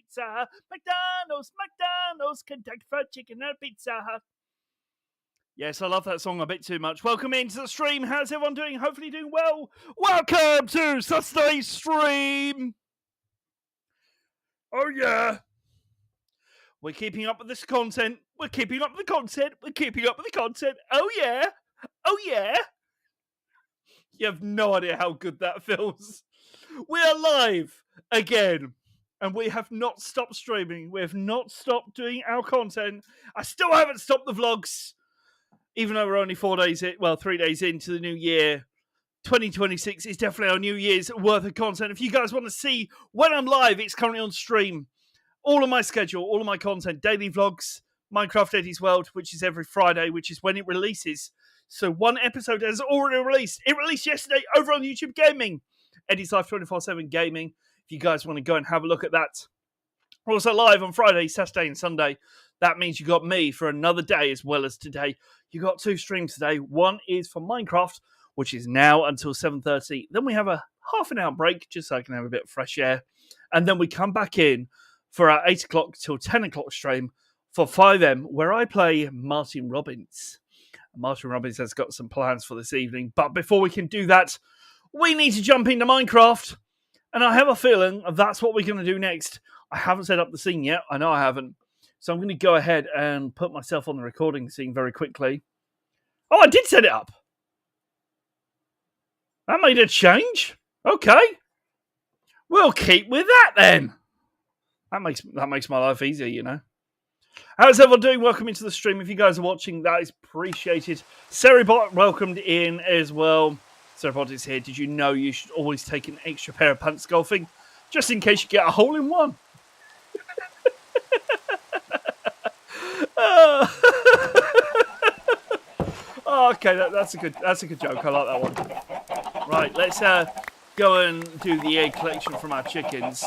Pizza Hut. McDonald's, Kentucky Fried Chicken and Pizza Hut. Yes, I love that song a bit too much. Welcome into the stream. How's everyone doing? Hopefully doing well. Welcome to Saturday stream. Oh, yeah. We're keeping up with this content. We're keeping up with the content. We're keeping up with the content. Oh, yeah. Oh, yeah. You have no idea how good that feels. We are live again. And we have not stopped streaming. We have not stopped doing our content. I still haven't stopped the vlogs. Even though we're only 3 days into the new year, 2026 is definitely our New Year's worth of content. If you guys want to see when I'm live, it's currently on stream. All of my schedule, all of my content, daily vlogs, Minecraft Eddie's World, which is every Friday, which is when it releases. So one episode has already released. It released yesterday over on YouTube Gaming. Eddie's Life 24/7 Gaming. If you guys want to go and have a look at that. We're also live on Friday, Saturday, and Sunday. That means you got me for another day as well as today. You got 2 streams today. One is for Minecraft, which is now until 7:30. Then we have a half an hour break just so I can have a bit of fresh air. And then we come back in for our 8 o'clock till 10 o'clock stream for 5M, where I play Martin Robbins. Martin Robbins has got some plans for this evening. But before we can do that, we need to jump into Minecraft. And I have a feeling that's what we're going to do next. I haven't set up the scene yet. I know I haven't. So I'm going to go ahead and put myself on the recording scene very quickly. Oh, I did set it up. That made a change. Okay. We'll keep with that then. That makes my life easier, you know. How's everyone doing? Welcome into the stream. If you guys are watching, that is appreciated. Seribot welcomed in as well. Seribot is here. Did you know you should always take an extra pair of pants golfing? Just in case you get a hole in one. Oh, okay, that's a good joke. I like that one. Right, let's go and do the egg collection from our chickens.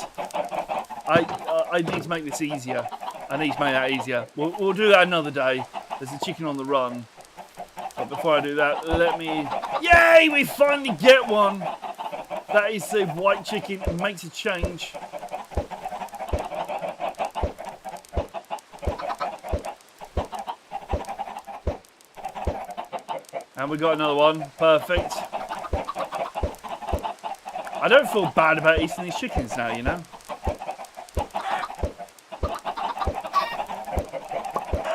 I need to make this easier. I need to make that easier. We'll do that another day. There's a chicken on the run. But before I do that, let me... Yay! We finally get one! That is the white chicken. It makes a change. And we got another one. Perfect. I don't feel bad about eating these chickens now, you know?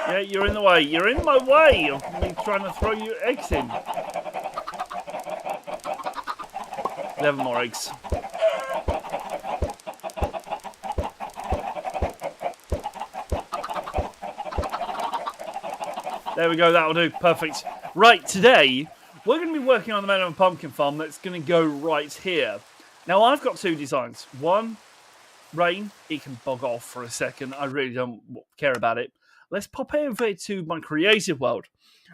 Yeah, you're in the way. You're in my way of me trying to throw you eggs in. 11 more eggs. There we go. That'll do. Perfect. Right, today, we're going to be working on the melon and pumpkin farm that's going to go right here. Now, I've got 2 designs. One, rain. It can bog off for a second. I really don't care about it. Let's pop over to my creative world,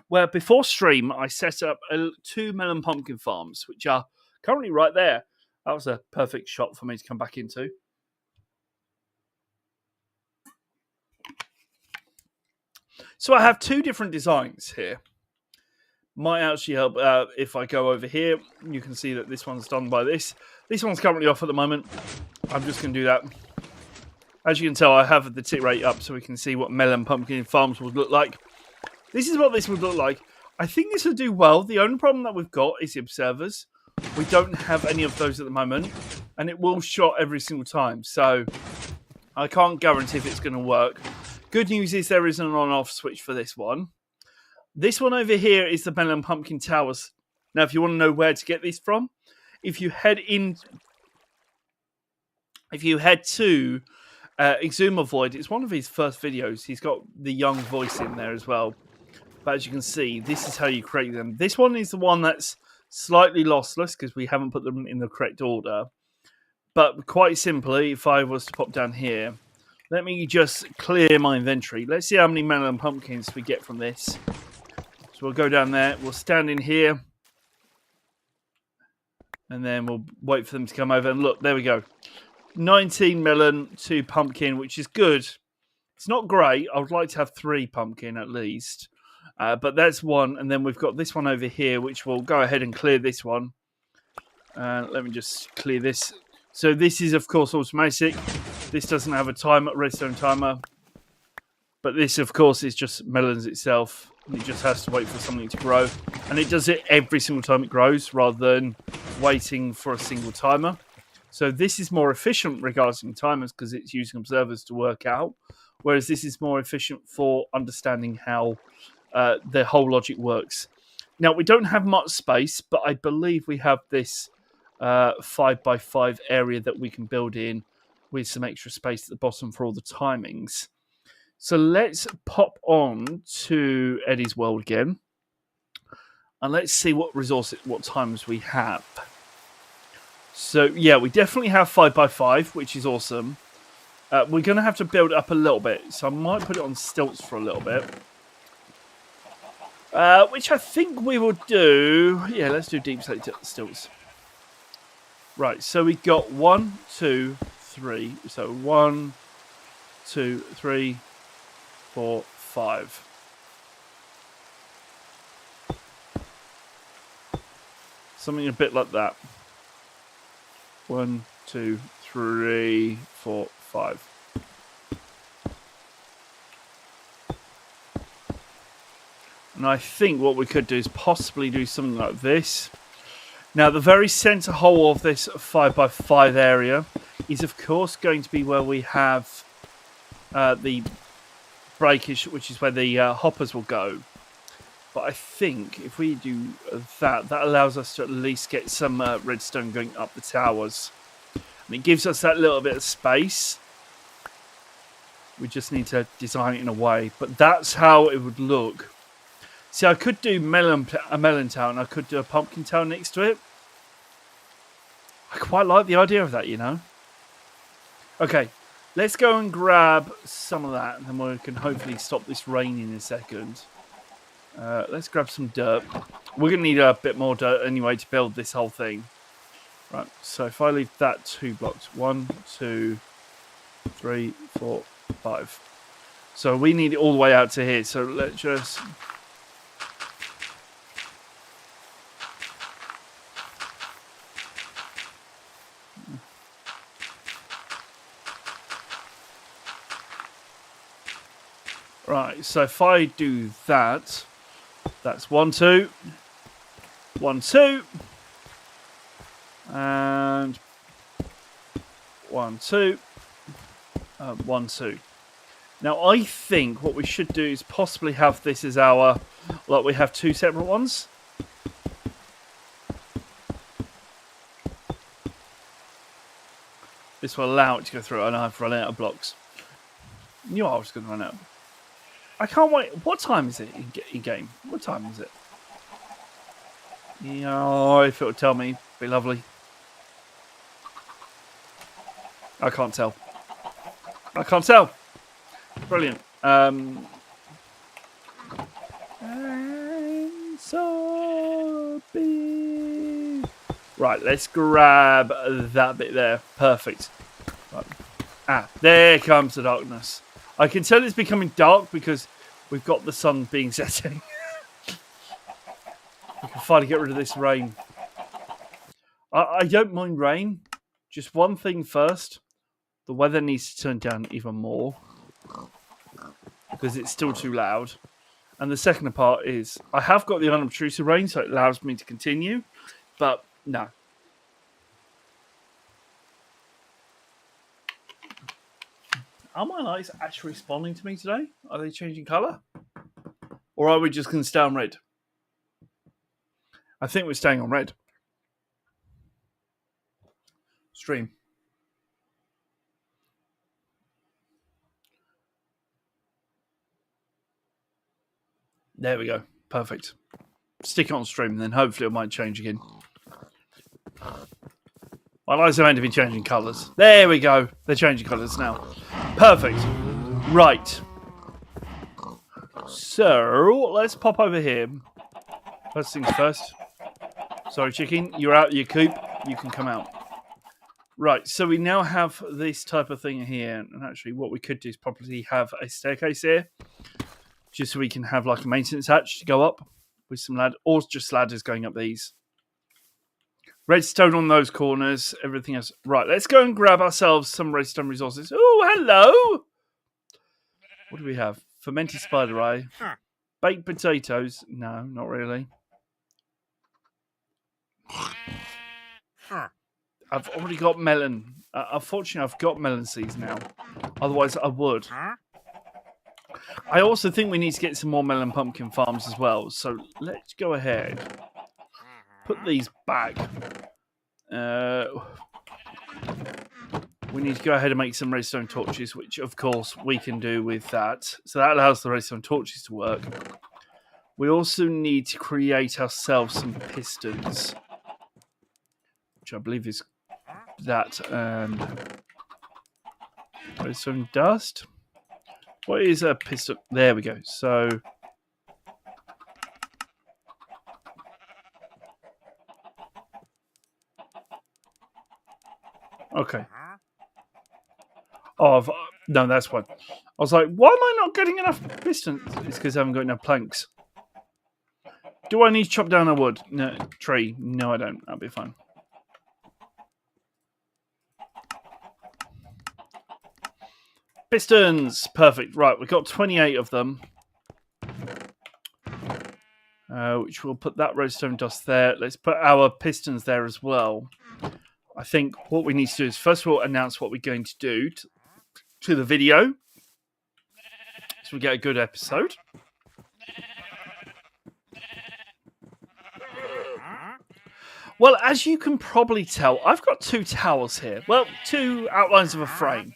where before stream, I set up 2 melon pumpkin farms, which are currently right there. That was a perfect shot for me to come back into. So I have 2 different designs here. Might actually help if I go over here. You can see that this one's done by this. This one's currently off at the moment. I'm just going to do that. As you can tell, I have the tick rate up so we can see what melon pumpkin farms would look like. This is what this would look like. I think this will do well. The only problem that we've got is the observers. We don't have any of those at the moment. And it will shot every single time. So I can't guarantee if it's going to work. Good news is there is an on-off switch for this one. This one over here is the melon pumpkin towers. Now, if you want to know where to get these from, if you head to Exuma Void, it's one of his first videos. He's got the young voice in there as well. But as you can see, this is how you create them. This one is the one that's slightly lossless because we haven't put them in the correct order. But quite simply, if I was to pop down here, let me just clear my inventory. Let's see how many melon pumpkins we get from this. So we'll go down there. We'll stand in here. And then we'll wait for them to come over. And look, there we go. 19 melon, 2 pumpkin, which is good. It's not great. I would like to have 3 pumpkin at least. But that's one. And then we've got this one over here, which we'll go ahead and clear this one. Let me just clear this. So this is, of course, automatic. This doesn't have a redstone timer. But this, of course, is just melons itself. And it just has to wait for something to grow. And it does it every single time it grows rather than waiting for a single timer. So this is more efficient regarding timers because it's using observers to work out. Whereas this is more efficient for understanding how the whole logic works. Now, we don't have much space, but I believe we have this 5x5 area that we can build in with some extra space at the bottom for all the timings. So let's pop on to Eddie's world again. And let's see what times we have. So, yeah, we definitely have 5x5, which is awesome. We're going to have to build up a little bit. So I might put it on stilts for a little bit. Which I think we will do. Yeah, let's do deep stilts. Right, so we got 1, 2, 3. So 1, 2, 3, 4, 5. Something a bit like that. 1, 2, 3, 4, 5. And I think what we could do is possibly do something like this. Now, the very centre hole of this 5x5 area is, of course, going to be where we have the breakage, which is where the hoppers will go. But I think if we do that, that allows us to at least get some redstone going up the towers. And it gives us that little bit of space. We just need to design it in a way. But that's how it would look. See, I could do a melon tower and I could do a pumpkin tower next to it. I quite like the idea of that, you know. Okay, let's go and grab some of that and then we can hopefully stop this rain in a second. Let's grab some dirt. We're going to need a bit more dirt anyway to build this whole thing. Right, so if I leave that 2 blocks. 1, 2, 3, 4, 5. So we need it all the way out to here. So let's just... Right, so if I do that, that's 1, 2, 1, 2, and 1, 2, 1, 2. Now, I think what we should do is possibly have this as our, like we have 2 separate ones. This will allow it to go through, and I've run out of blocks. Knew I was going to run out. I can't wait. What time is it in game? What time is it? Yeah, if it would tell me, be lovely. I can't tell. I can't tell. Brilliant. So big. Right, let's grab that bit there. Perfect. Right. Ah, there comes the darkness. I can tell it's becoming dark because we've got the sun being setting. We can finally get rid of this rain. I don't mind rain. Just one thing first. The weather needs to turn down even more. Because it's still too loud. And the second part is, I have got the unobtrusive rain, so it allows me to continue. But, no. Are my lights actually responding to me today? Are they changing colour? Or are we just going to stay on red? I think we're staying on red. Stream. There we go. Perfect. Stick it on stream, then hopefully it might change again. My lights are meant to be changing colours. There we go. They're changing colours now. Perfect. Right. So, let's pop over here. First things first. Sorry, chicken. You're out of your coop. You can come out. Right. So, we now have this type of thing here. And actually, what we could do is probably have a staircase here. Just so we can have like a maintenance hatch to go up with some ladders. Or just ladders going up these. Redstone on those corners. Everything else. Right, let's go and grab ourselves some redstone resources. Oh, hello! What do we have? Fermented spider eye. Baked potatoes. No, not really. I've already got melon. Unfortunately, I've got melon seeds now. Otherwise, I would. I also think we need to get some more melon pumpkin farms as well. So let's go ahead. Put these back. We need to go ahead and make some redstone torches, which of course we can do with that. So that allows the redstone torches to work. We also need to create ourselves some pistons, which I believe is that and redstone dust. What is a piston? There we go. So okay. Oh, no, that's one. I was like, why am I not getting enough pistons? It's because I haven't got enough planks. Do I need to chop down a wood? No, tree. No, I don't. That'll be fine. Pistons. Perfect. Right, we've got 28 of them. Which we'll put that redstone dust there. Let's put our pistons there as well. I think what we need to do is first of all announce what we're going to do to the video, so we get a good episode. Well, as you can probably tell, I've got two towers here. Well, two outlines of a frame.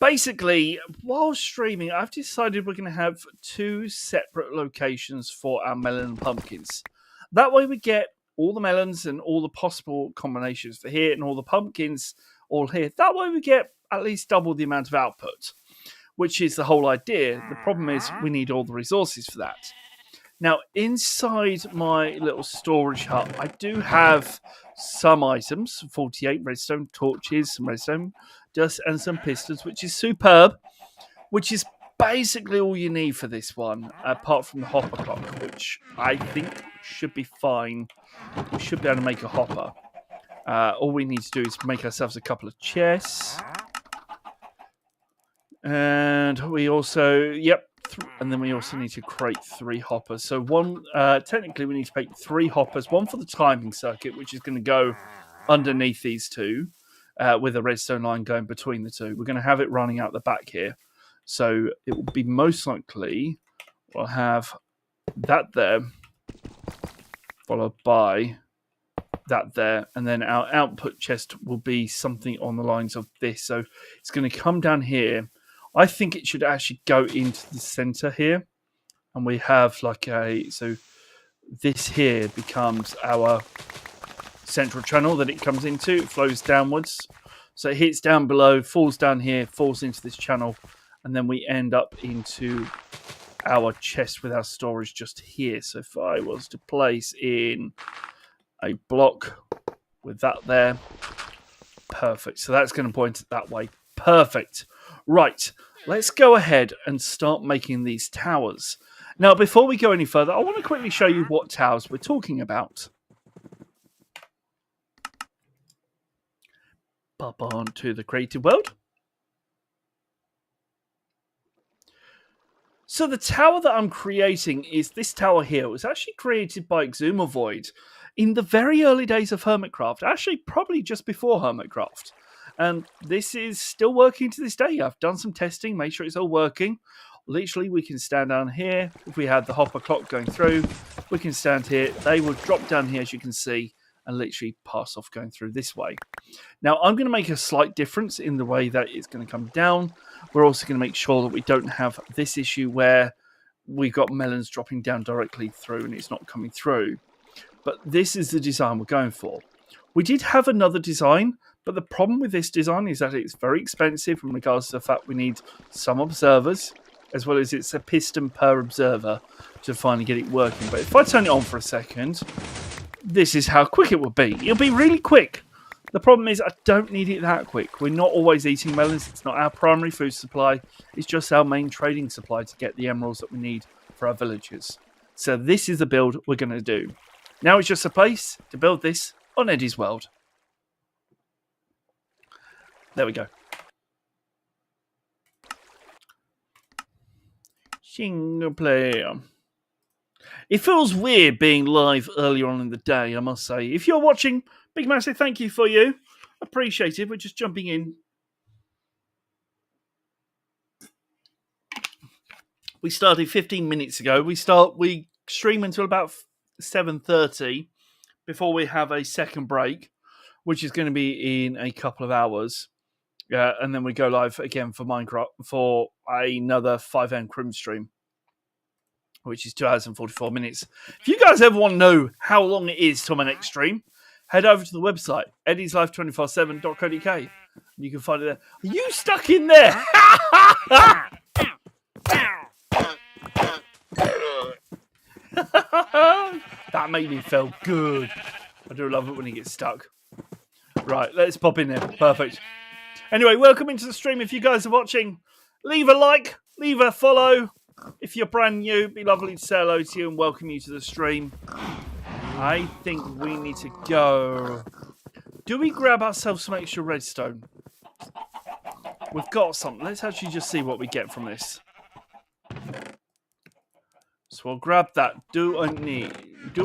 Basically, while streaming, I've decided we're going to have two separate locations for our melon and pumpkins. That way we get all the melons and all the possible combinations for here and all the pumpkins all here. That way we get at least double the amount of output, which is the whole idea. The problem is we need all the resources for that. Now, inside my little storage hut, I do have some items, 48 redstone torches, some redstone dust, and some pistons, which is superb, which is basically all you need for this one, apart from the hopper clock, which I think should be fine. We should be able to make a hopper. All we need to do is make ourselves a couple of chests. And we also, and then we also need to create 3 hoppers. So one, technically we need to make 3 hoppers, one for the timing circuit, which is going to go underneath these two, with a redstone line going between the two. We're going to have it running out the back here. So it will be most likely, we'll have that there, followed by that there, and then our output chest will be something on the lines of this. So it's going to come down here. I think it should actually go into the center here, and we have like so this here becomes our central channel that it comes into. It flows downwards, so it hits down below, falls down here, falls into this channel, and then we end up into our chest with our storage just here. So if I was to place in a block with that there, perfect. So that's going to point it that way. Perfect. Right, let's go ahead and start making these towers. Now, before we go any further, I want to quickly show you what towers we're talking about. Pop on to the creative world. So the tower that I'm creating is this tower here. It was actually created by Exumavoid in the very early days of Hermitcraft. Actually, probably just before Hermitcraft. And this is still working to this day. I've done some testing, make sure it's all working. Literally, we can stand down here. If we had the hopper clock going through, we can stand here. They will drop down here, as you can see, and literally pass off going through this way. Now, I'm going to make a slight difference in the way that it's going to come down. We're also going to make sure that we don't have this issue where we've got melons dropping down directly through and it's not coming through. But this is the design we're going for. We did have another design, but the problem with this design is that it's very expensive in regards to the fact we need some observers, as well as it's a piston per observer to finally get it working. But if I turn it on for a second, this is how quick it will be. It'll be really quick. The problem is I don't need it that quick. We're not always eating melons. It's not our primary food supply. It's just our main trading supply to get the emeralds that we need for our villagers. So this is the build we're going to do. Now it's just a place to build this on Eddie's World. There we go. Single player. It feels weird being live earlier on in the day, I must say. If you're watching, big massive thank you for you. Appreciate it. We're just jumping in. We started 15 minutes ago. We stream until about 7:30 before we have a second break, which is going to be in a couple of hours. And then we go live again for Minecraft for another 5am Crim stream, which is 2 hours and 44 minutes. If you guys ever want to know how long it is till my next stream, head over to the website, eddieslife247.co.uk. And you can find it there. Are you stuck in there? That made me feel good. I do love it when he gets stuck. Right, let's pop in there. Perfect. Anyway, welcome into the stream. If you guys are watching, leave a like, leave a follow. If you're brand new, it'd be lovely to say hello to you and welcome you to the stream. I think we need to go. Do we grab ourselves some extra redstone? We've got something. Let's actually just see what we get from this. So we'll grab that. Do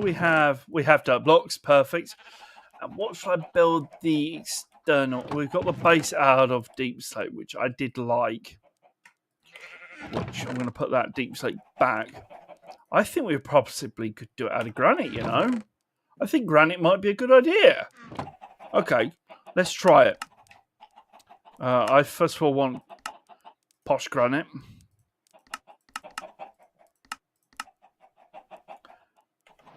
we have dirt blocks? Perfect. And what should I build the external? We've got the base out of deep slate, which I did like. Which I'm going to put that deep slate back. I think we possibly could do it out of granite, you know? I think granite might be a good idea. Okay, let's try it. I first of all want posh granite.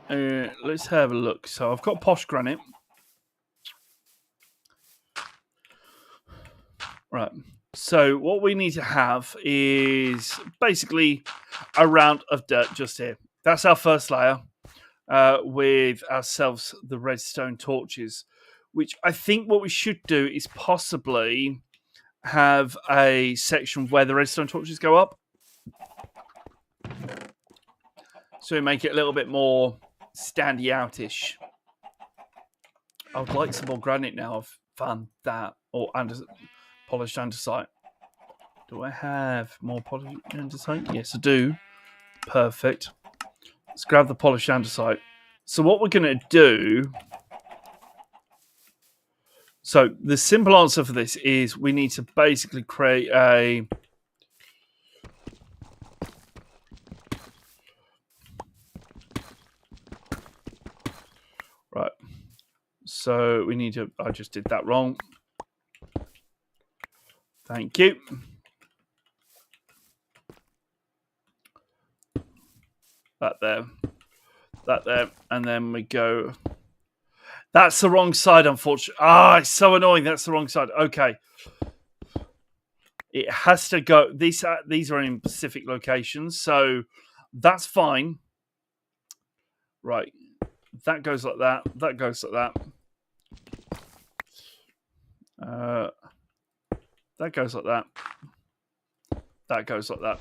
Let's have a look. So I've got posh granite. Right. So what we need to have is basically a round of dirt just here. That's our first layer. With ourselves the redstone torches, which I think what we should do is possibly have a section where the redstone torches go up. So we make it a little bit more standy outish. I would like some more granite now. I've found that. Or polished andesite. Do I have more polished andesite? Yes, I do. Perfect. Let's grab the polished andesite. So what we're going to do... So the simple answer for this is we need to basically create a... Right. So we need to... I just did that wrong. Thank you. That there. That there. And then we go... That's the wrong side, unfortunately. Ah, it's so annoying. That's the wrong side. Okay. It has to go... These are in specific locations, so that's fine. Right. That goes like that. That goes like that. That goes like that. That goes like that.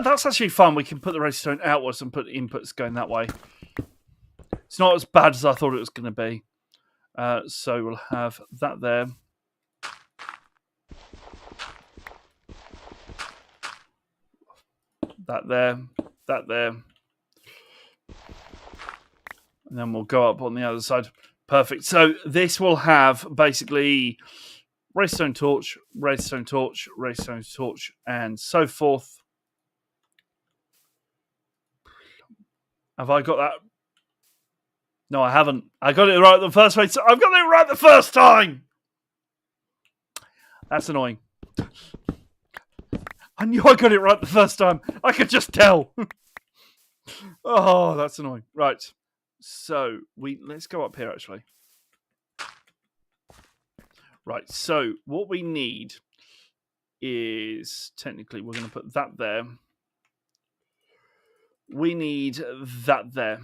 That's actually fun. We can put the redstone outwards and put inputs going that way. It's not as bad as I thought it was going to be. So we'll have that there. That there. That there. And then we'll go up on the other side. Perfect. So this will have basically redstone torch, redstone torch, redstone torch, and so forth. Have I got that? No, I haven't. I got it right the first way. I've got it right the first time. That's annoying. I knew I got it right the first time. I could just tell. Oh, that's annoying. Right. So let's go up here actually. Right. So what we need is technically we're going to put that there. We need that there.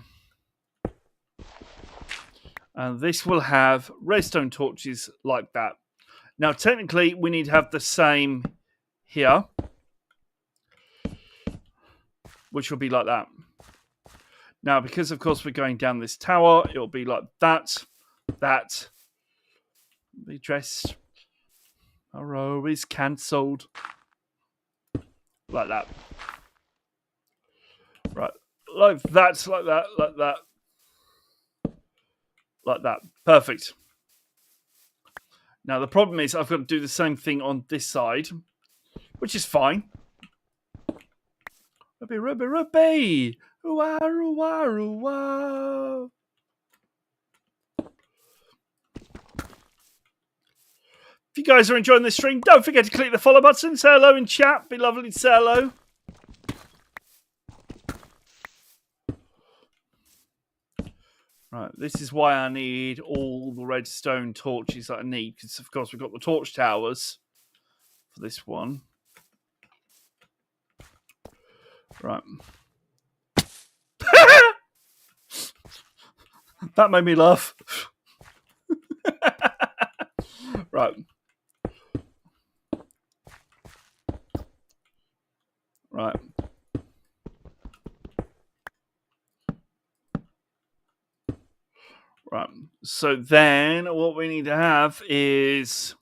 And this will have redstone torches like that. Now, technically, we need to have the same here, which will be like that. Now, because, of course, we're going down this tower, it'll be like that. That. The dress. A row is cancelled. Like that. Right. Like that, like that, like that. Like that. Perfect. Now, the problem is I've got to do the same thing on this side, which is fine. Rubby, rubby, rubby. Ooh-ah, ooh-ah, ooh-ah. If you guys are enjoying this stream, don't forget to click the follow button. Say hello in chat. Be lovely to say hello. Right, this is why I need all the redstone torches that I need, because of course we've got the torch towers for this one. Right. That made me laugh. Right. Right. Right. So then what we need to have is...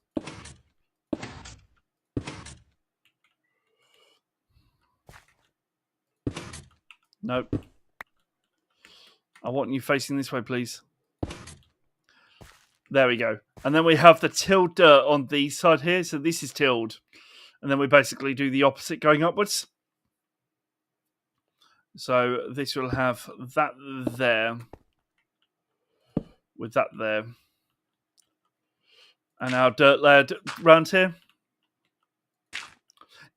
Nope. I want you facing this way, please. There we go. And then we have the tilled dirt on the side here. So this is tilled. And then we basically do the opposite going upwards. So this will have that there. With that there. And our dirt layer round here.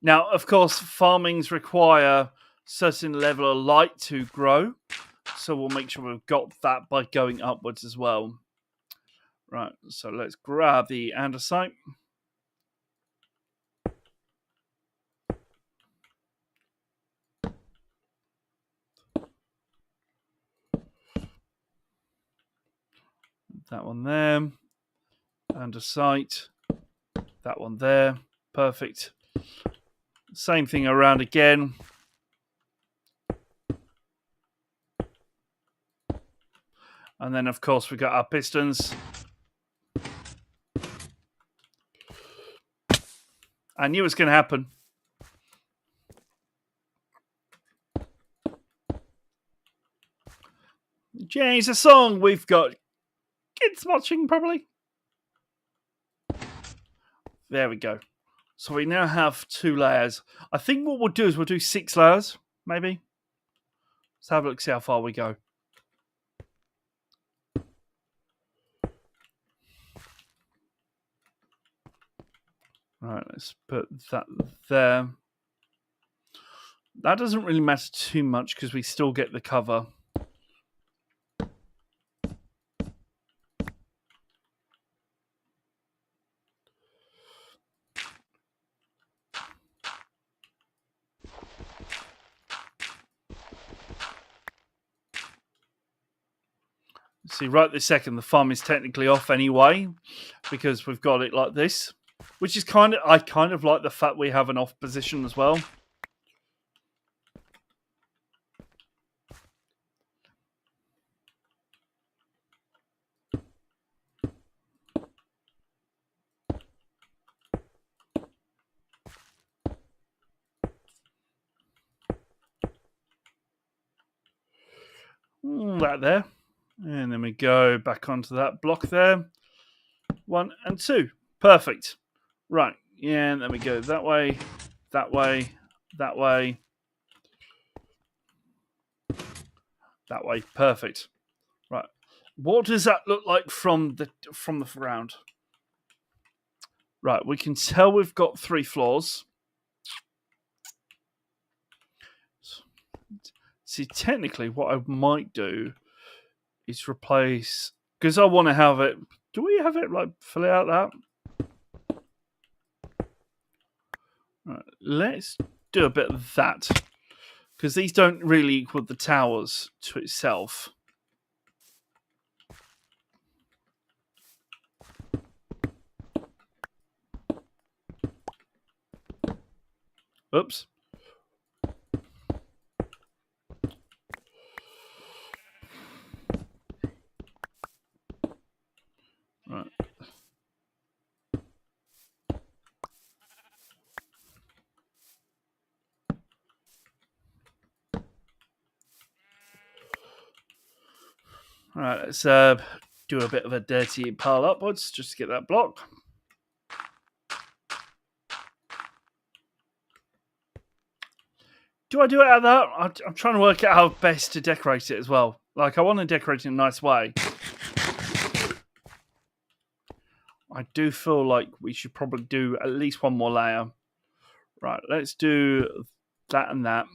Now, of course, farmings require certain level of light to grow. So we'll make sure we've got that by going upwards as well. Right, so let's grab the andesite. That one there. Andesite. That one there. Perfect. Same thing around again. And then, of course, we've got our pistons. I knew it was going to happen. Change the song. We've got kids watching, probably. There we go. So we now have 2 layers. I think what we'll do is we'll do 6 layers, maybe. Let's have a look, see how far we go. Right, let's put that there. That doesn't really matter too much because we still get the cover. See, right this second, the farm is technically off anyway because we've got it like this, which is I kind of like the fact we have an off position as well. That there. And then we go back onto that block there. 1 and 2. Perfect. Right. Yeah, and then we go that way, that way, that way, that way. Perfect. Right. What does that look like from the ground? Right. We can tell we've got 3 floors. See, technically, what I might do is replace, because I want to have it. Do we have it like fill it out that? Right, let's do a bit of that because these don't really equal the towers to itself. Oops. All right, let's do a bit of a dirty pile upwards just to get that block. Do I do it out of that? I'm trying to work out how best to decorate it as well. Like, I want to decorate it in a nice way. I do feel like we should probably do at least one more layer. Right, let's do that and that.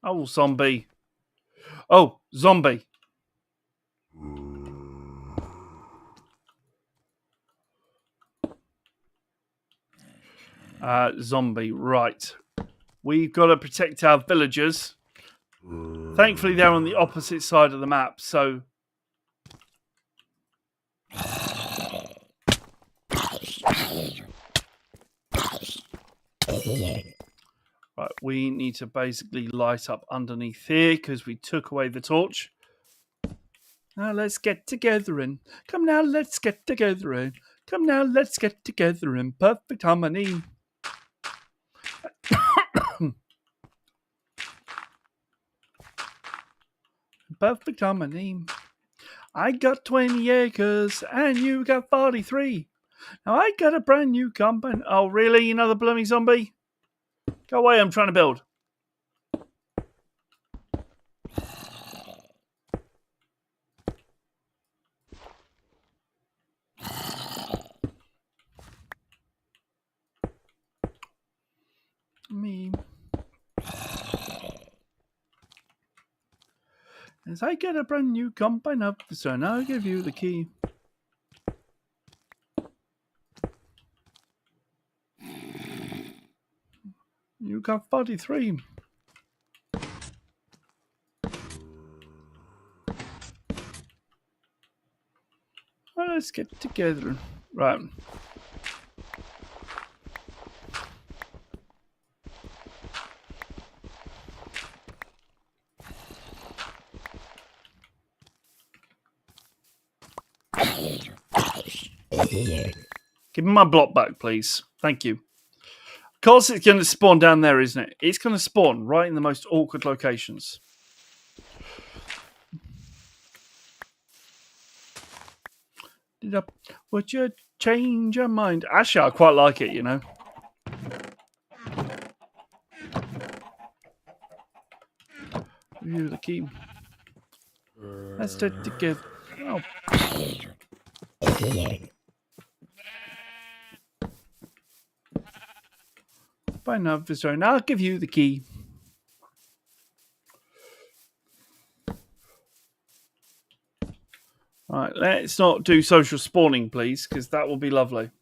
Oh, zombie. Oh, zombie. Zombie, right. We've got to protect our villagers. Thankfully, they're on the opposite side of the map, so... Right, we need to basically light up underneath here because we took away the torch. Now let's get together and come now, let's get together and come now, let's get together in perfect harmony. Perfect harmony. I got 20 acres and you got 43. Now I got a brand new company. Oh, really? Another blooming zombie? Go away, I'm trying to build. Me. As I get a brand new company up, so now I'll give you the key. You got 43. Well, let's get together. Right. Give me my block back, please. Thank you. Of course, it's going to spawn down there, isn't it? It's going to spawn right in the most awkward locations. Would you change your mind? Actually, I quite like it, you know. Review the key. Let's do it together. Oh. By now, visitor, and I'll give you the key. Right, let's not do social spawning, please, because that will be lovely.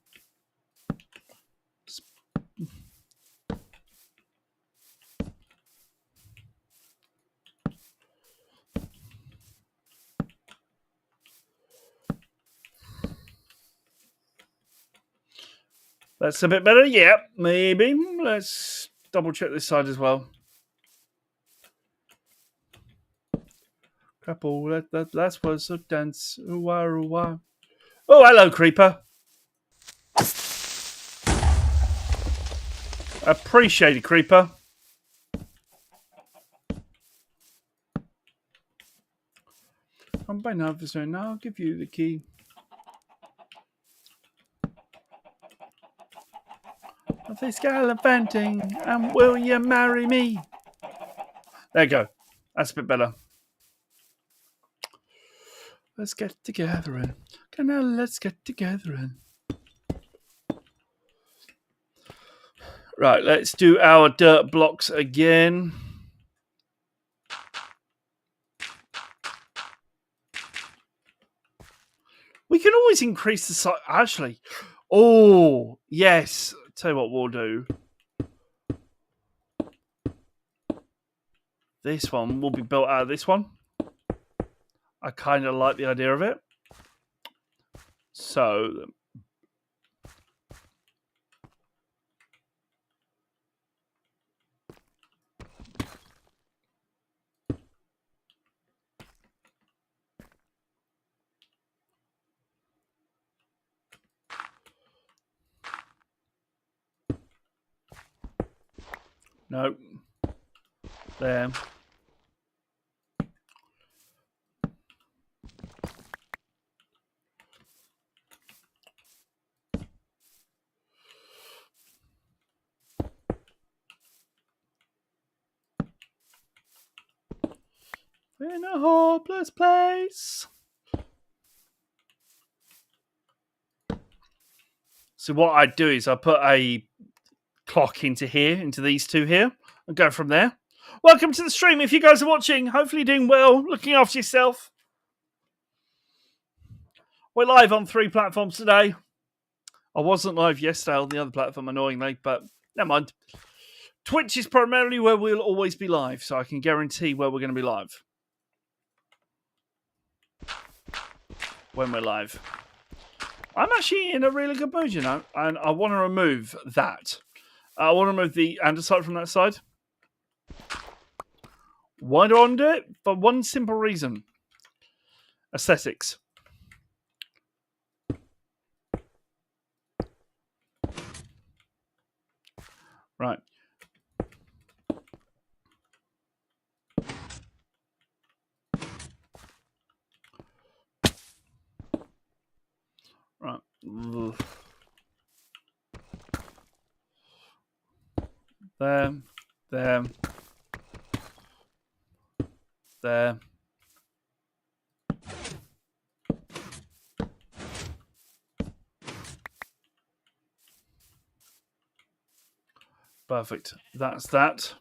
That's a bit better. Yeah, maybe. Let's double check this side as well. Couple, that's what's a dance. Ooh-wah, ooh-wah. Oh, hello, creeper. Appreciate it, creeper. I'm by now, so now I'll give you the key. Of this gallivanting, and will you marry me? There you go. That's a bit better. Let's get together and now let's get together and right. Let's do our dirt blocks again. We can always increase the size. Actually, oh yes. Tell you what we'll do. This one will be built out of this one. I kind of like the idea of it. So, no. There. in a hopeless place. So what I do is I put a clock into these two here, and go from there. Welcome to the stream. If you guys are watching, hopefully you're doing well, looking after yourself. We're live on 3 platforms today. I wasn't live yesterday on the other platform, annoyingly, but never mind. Twitch is primarily where we'll always be live, so I can guarantee where we're going to be live when we're live. I'm actually in a really good mood, you know, and I want to remove that. I want to remove the andesite from that side. Why do I want to do it? For one simple reason. Aesthetics. Right. Right. There. There. There. Perfect. That's that.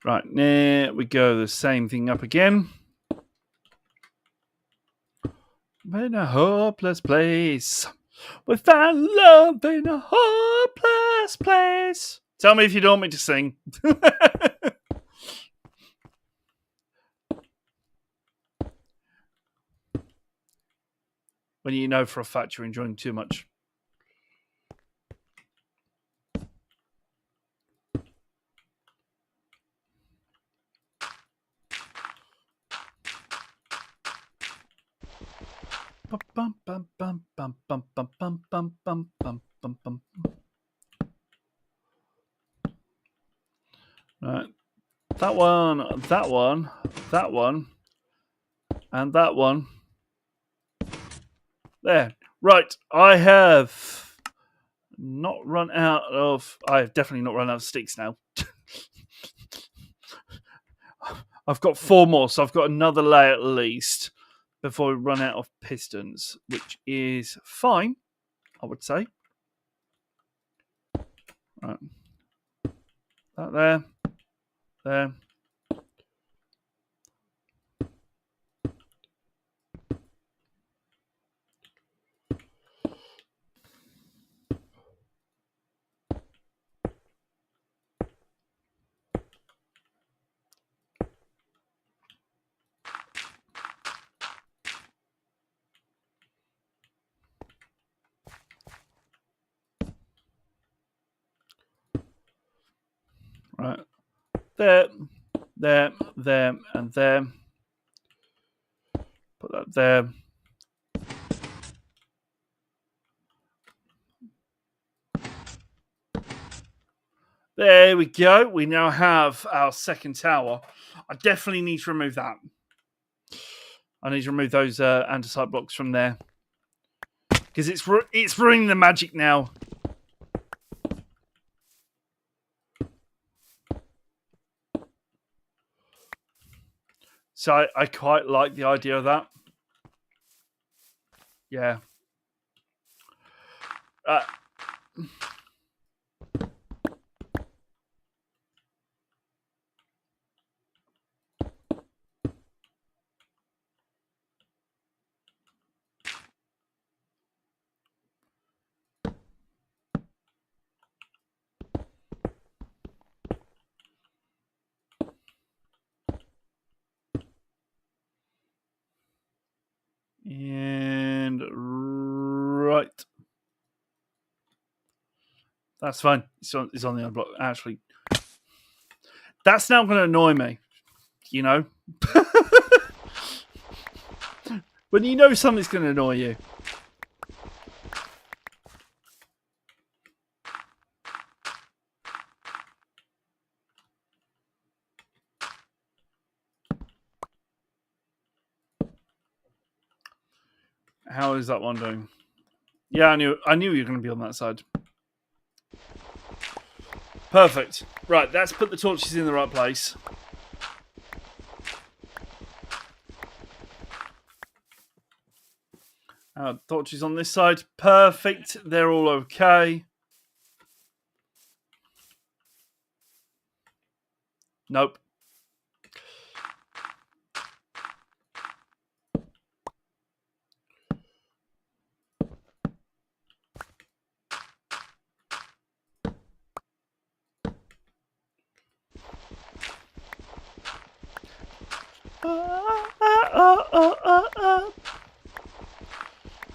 Right, there we go. The same thing up again. In a hopeless place. We found love in a hopeless place. Tell me if you don't want me to sing. When you know for a fact you're enjoying too much. Right. That one, that one, that one, and that one. There. Right. I have not run out of... I've definitely not run out of sticks now. I've got 4 more, so I've got another layer at least before we run out of pistons, which is fine, I would say. Right. That there. There. Right. There, there, there, and there. Put that there. There we go. We now have our second tower. I definitely need to remove that. I need to remove those andesite blocks from there. Because it's ruining the magic now. So I quite like the idea of that. Yeah. And right. That's fine. It's on the other block. Actually, that's now going to annoy me. You know? When you know something's going to annoy you. How is that one doing? Yeah, I knew you were going to be on that side. Perfect. Right, let's put the torches in the right place. Torches on this side. Perfect. They're all okay. Nope.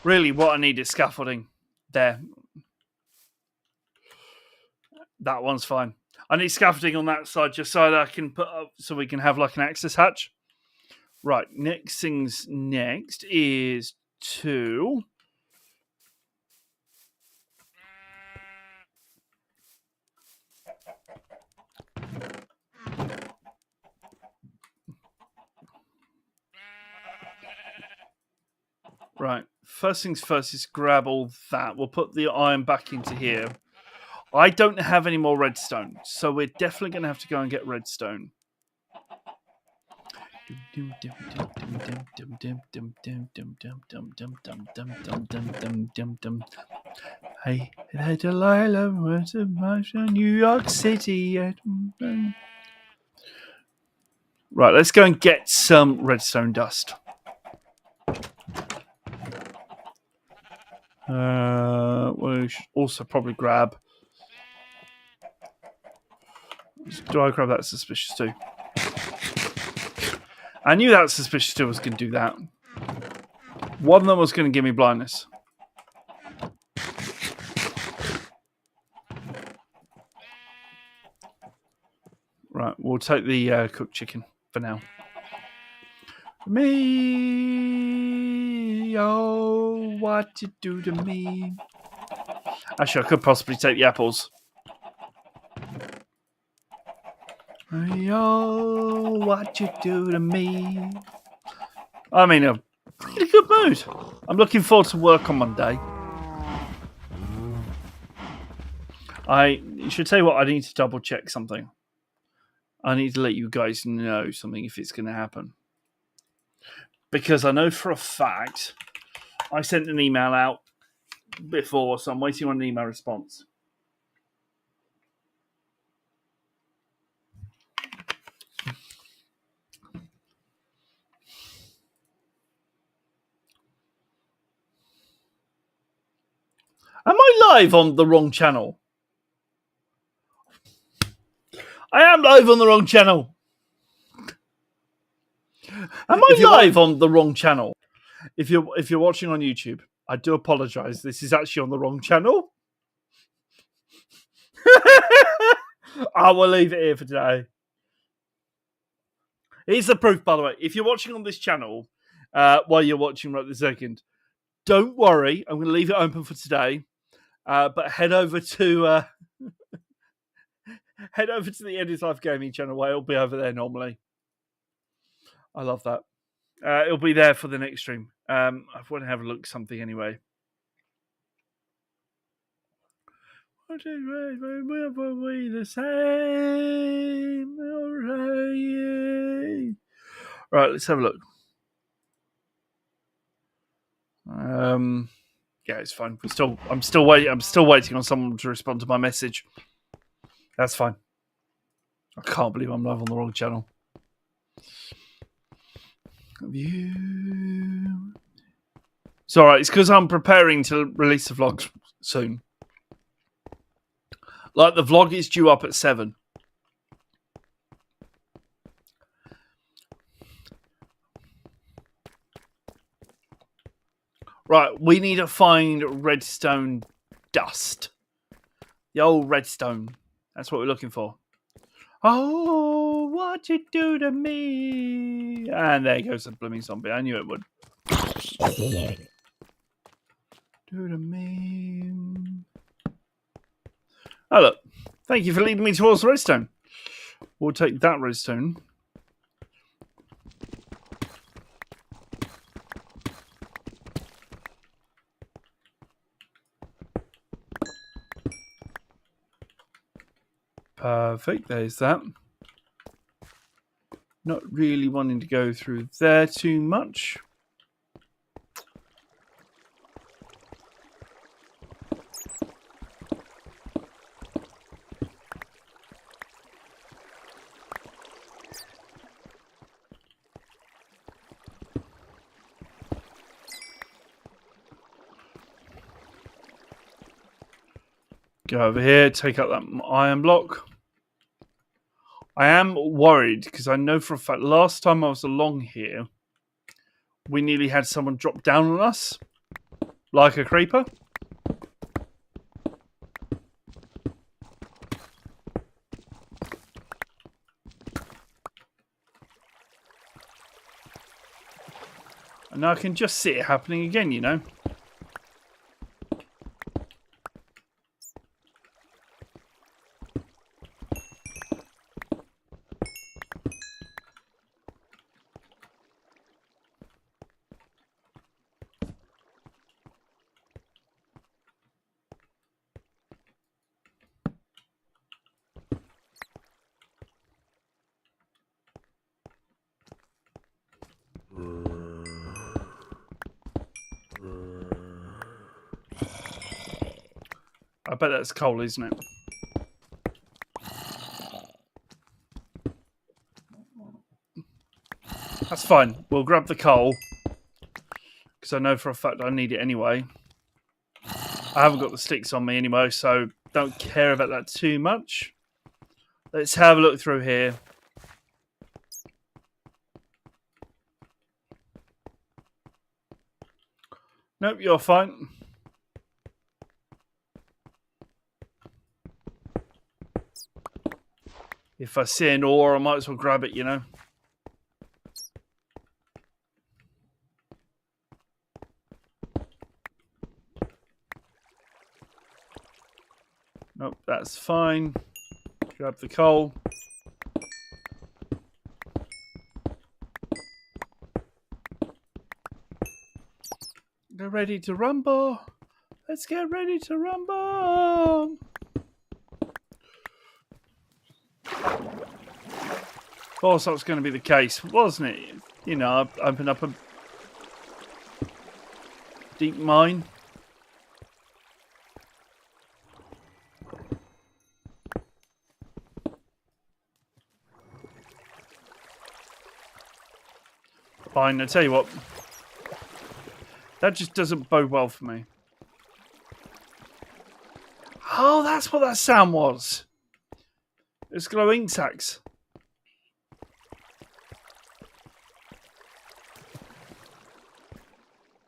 Really, what I need is scaffolding. There. That one's fine. I need scaffolding on that side just so that I can put up so we can have like an access hatch. Right, next is to right. First things first is grab all that. We'll put the iron back into here. I don't have any more redstone, so we're definitely going to have to go and get redstone. Hey, there, Delilah, where's the marsh in New York City? Right, let's go and get some redstone dust. We should also probably grab. Do I grab that suspicious too? I knew that suspicious too was going to do that. One of them was going to give me blindness. Right, we'll take the cooked chicken for now. Me, oh, what you do to me? Actually, I could possibly take the apples. Oh, what you do to me? I'm in a pretty good mood. I'm looking forward to work on Monday. I should tell you what, I need to double check something. I need to let you guys know something if it's going to happen. Because I know for a fact I sent an email out before, so I'm waiting on an email response. Am I live on the wrong channel? I am live on the wrong channel. Am I live on the wrong channel? If you're watching on YouTube, I do apologise. This is actually on the wrong channel. I will leave it here for today. Here's the proof, by the way. If you're watching on this channel, while you're watching right this second, don't worry. I'm going to leave it open for today. But head over to the Edit Life Gaming channel where it'll be over there normally. I love that. It'll be there for the next stream. I want to have a look at something anyway. We the same. Right, let's have a look. Yeah, it's fine. I'm still waiting. I'm still waiting on someone to respond to my message. That's fine. I can't believe I'm live on the wrong channel. It's alright, it's because I'm preparing to release the vlog soon. Like, the vlog is due up at 7. Right, we need to find redstone dust. The old redstone. That's what we're looking for. Oh, what you do to me? And there goes the blooming zombie. I knew it would. Do to me. Oh, look. Thank you for leading me towards the redstone. We'll take that redstone. . Perfect. There's that. Not really wanting to go through there too much. Go over here, take out that iron block. I am worried because I know for a fact last time I was along here, we nearly had someone drop down on us like a creeper. And I can just see it happening again, you know. I bet that's coal, isn't it? That's fine. We'll grab the coal. Because I know for a fact I need it anyway. I haven't got the sticks on me anymore, so don't care about that too much. Let's have a look through here. Nope, you're fine. If I see an ore, I might as well grab it, you know. Nope, that's fine. Grab the coal. Get ready to rumble. Let's get ready to rumble. Of course, that was going to be the case, wasn't it? You know, I opened up a deep mine. Fine, I tell you what. That just doesn't bode well for me. Oh, that's what that sound was. It's glowing sacks.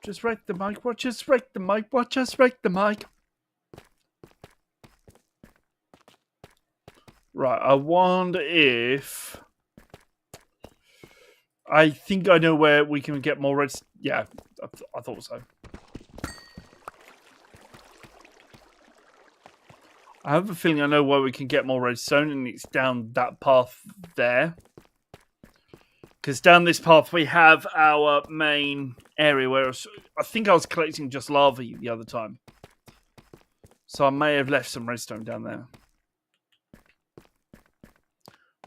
Just wreck the mic. Watch us wreck the mic. Watch us wreck the mic. Right, I wonder if... I think I know where we can get more red... Yeah, I thought so. I have a feeling I know where we can get more redstone, and it's down that path there. Because down this path we have our main area where I think I was collecting just lava the other time. So I may have left some redstone down there.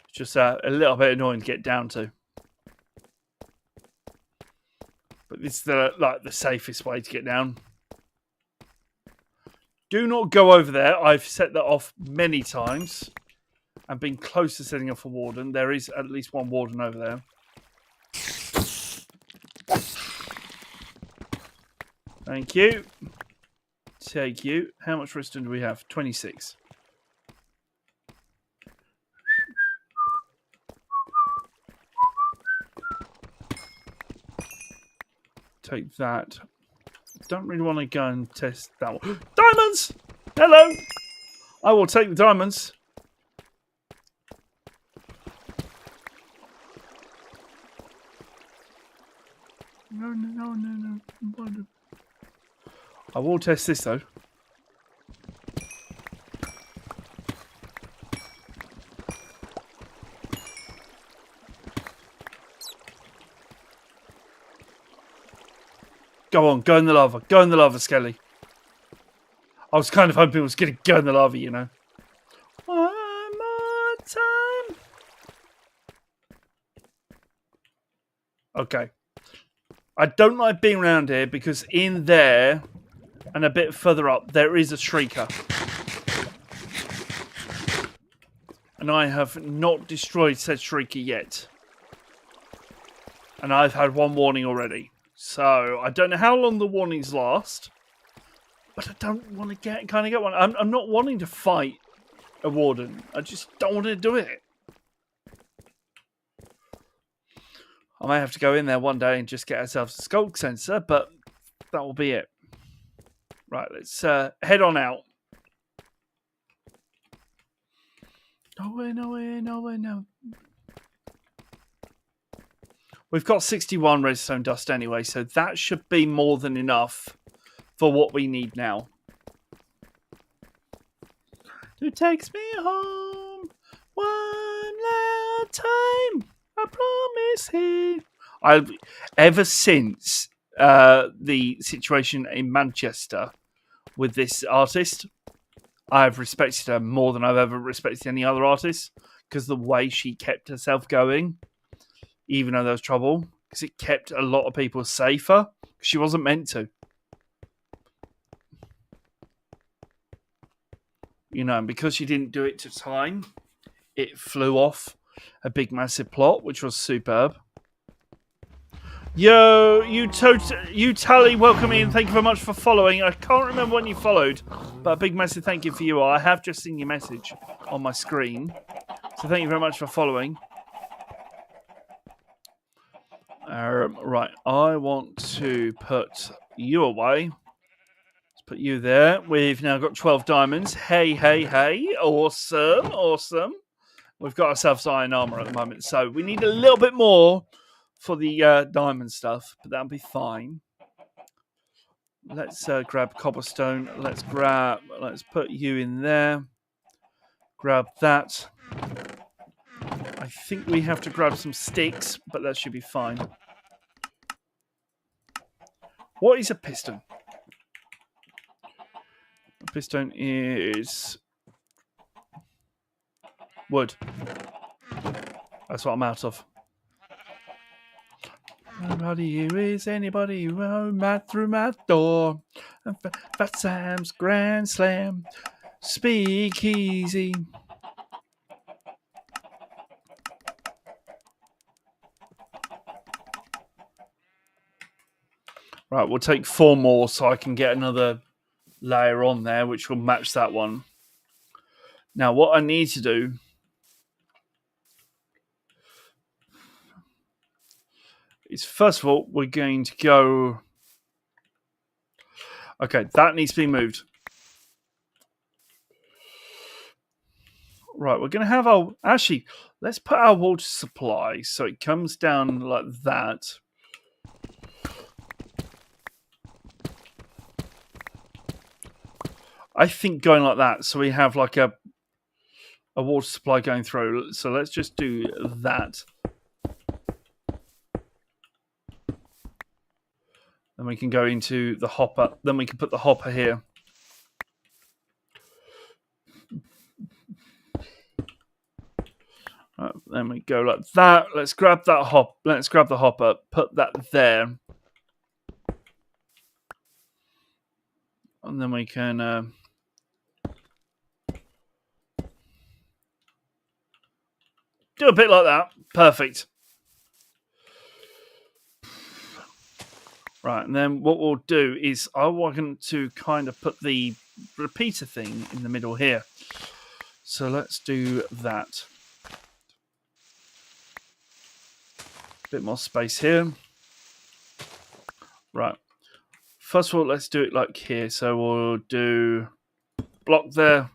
It's just a little bit annoying to get down to. But it's the safest way to get down. Do not go over there. I've set that off many times. And been close to setting off a warden. There is at least one warden over there. Thank you. Take you. How much redstone do we have? 26. Take that. Don't really want to go and test that one. Diamonds! Hello! I will take the diamonds. No. I will test this though. Go on, go in the lava. Go in the lava, Skelly. I was kind of hoping it was going to go in the lava, you know. I'm Okay. I don't like being around here because in there and a bit further up there is a shrieker. And I have not destroyed said shrieker yet. And I've had one warning already. So I don't know how long the warnings last. But I don't want to get one. I'm not wanting to fight a warden. I just don't want to do it. I may have to go in there one day and just get ourselves a skulk sensor, but that will be it. Right, let's head on out. No. We've got 61 redstone dust anyway, so that should be more than enough for what we need now. Who takes me home one last time? I promise he. Ever since the situation in Manchester with this artist, I've respected her more than I've ever respected any other artist because the way she kept herself going, even though there was trouble, because it kept a lot of people safer. She wasn't meant to. You know, and because she didn't do it to time, it flew off a big, massive plot, which was superb. Yo, you Tally, welcome in. Thank you very much for following. I can't remember when you followed, but a big, massive thank you for you. I have just seen your message on my screen. So thank you very much for following. Right, I want to put you away. Let's put you there. We've now got 12 diamonds. Hey. Awesome. We've got ourselves iron armor at the moment, so we need a little bit more for the diamond stuff, but that'll be fine. Let's grab cobblestone. Let's put you in there. Grab that. I think we have to grab some sticks, but that should be fine. What is a piston? A piston is wood. That's what I'm out of. Is anybody right through my door? Fat Sam's Grand Slam. Speak easy. Right, we'll take 4 more so I can get another layer on there, which will match that one. Now, what I need to do is, first of all, we're going to go... Okay, that needs to be moved. Right, we're going to have our... Actually, let's put our water supply so it comes down like that. I think going like that, so we have like a water supply going through. So let's just do that. Then we can go into the hopper. Then we can put the hopper here. Right, then we go like that. Let's grab that hop. Let's grab the hopper. Put that there. And then we can... do a bit like that. Perfect. Right, and then what we'll do is I want to kind of put the repeater thing in the middle here. So let's do that. A bit more space here. Right. First of all, let's do it like here. So we'll do block there.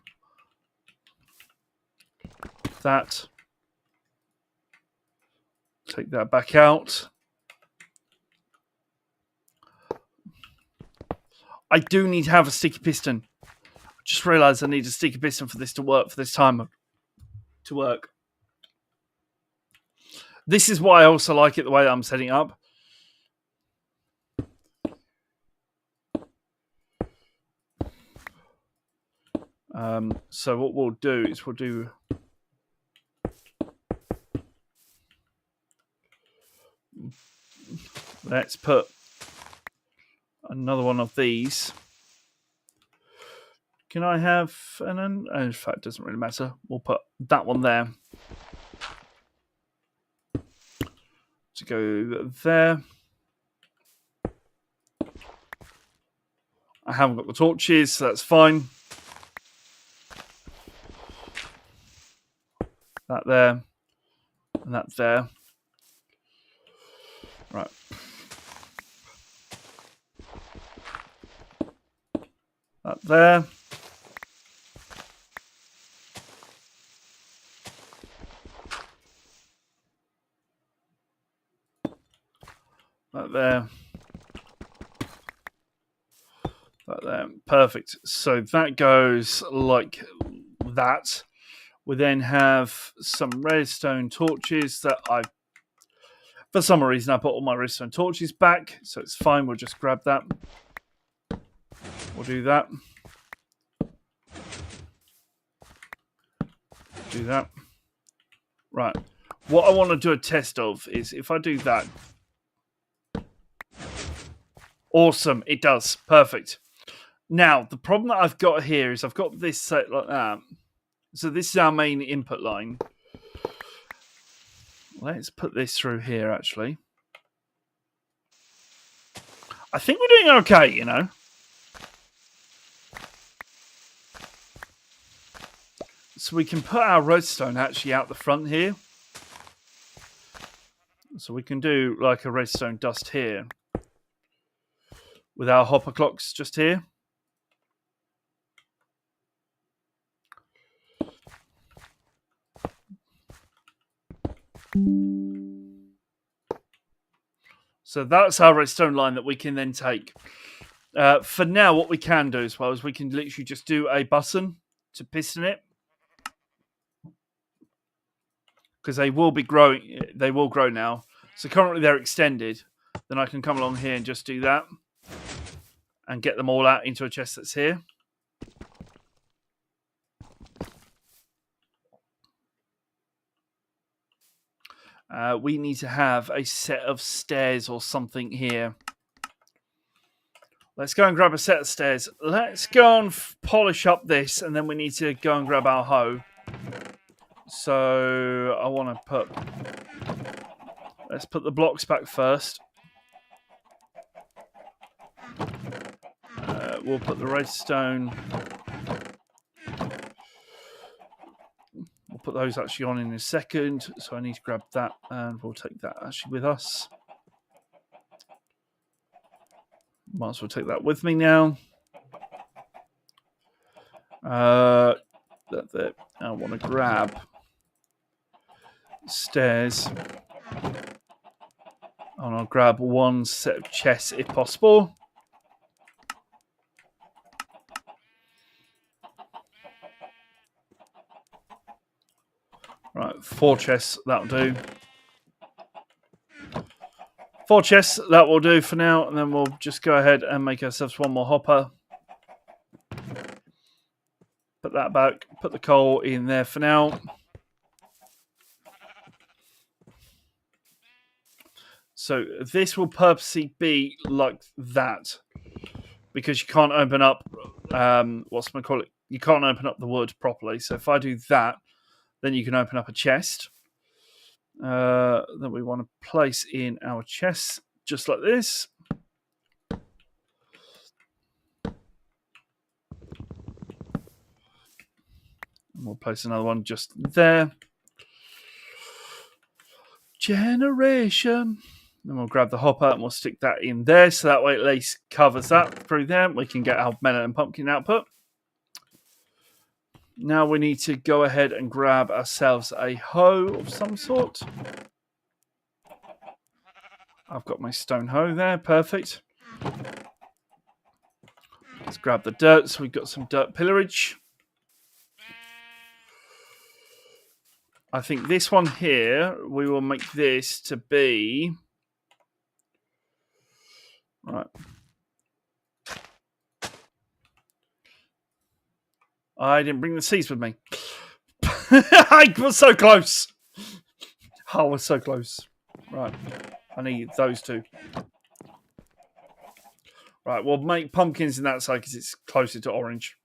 That. Take that back out. I do need to have a sticky piston. I just realised I need a sticky piston for this to work, for this timer to work. This is why I also like it the way that I'm setting up. So what we'll do is we'll do... Let's put another one of these. Can I have in fact, it doesn't really matter. We'll put that one there. To go there. I haven't got the torches, so that's fine. That there. And that there. Right. That there. That there. That there. Perfect. So that goes like that. We then have some redstone torches that for some reason, I put all my redstone torches back, so it's fine. We'll just grab that. We'll do that. Do that. Right. What I want to do a test of is if I do that. Awesome. It does. Perfect. Now, the problem that I've got here is I've got this set like that. So this is our main input line. Let's put this through here, actually. I think we're doing okay, you know. So we can put our redstone actually out the front here. So we can do like a redstone dust here. With our hopper clocks just here. So that's our redstone line that we can then take. For now, what we can do as well is we can literally just do a button to piston it. Because they will be growing. They will grow now. So currently they're extended. Then I can come along here and just do that. And get them all out into a chest that's here. We need to have a set of stairs or something here. Let's go and grab a set of stairs. Let's go and polish up this, and then we need to go and grab our hoe. So I want to put... Let's put the blocks back first. We'll put the redstone... We'll put those actually on in a second. So I need to grab that, and we'll take that actually with us. Might as well take that with me now. I want to grab stairs. And I'll grab one set of chests if possible. Right, 4 chests, that'll do. 4 chests, that will do for now, and then we'll just go ahead and make ourselves one more hopper. Put that back, put the coal in there for now. So this will purposely be like that. Because you can't open up, you can't open up the wood properly. So if I do that, then you can open up a chest. That we want to place in our chest, just like this. And we'll place another one just there. Generation. Then we'll grab the hopper and we'll stick that in there, so that way at least covers that through there. We can get our melon and pumpkin output. Now we need to go ahead and grab ourselves a hoe of some sort. I've got my stone hoe there. Perfect. Let's grab the dirt. So we've got some dirt pillarage. I think this one here, we will make this to be... Right. I didn't bring the seeds with me. I was so close. I was so close. Right. I need those two. Right, we'll make pumpkins in that side because it's closer to orange.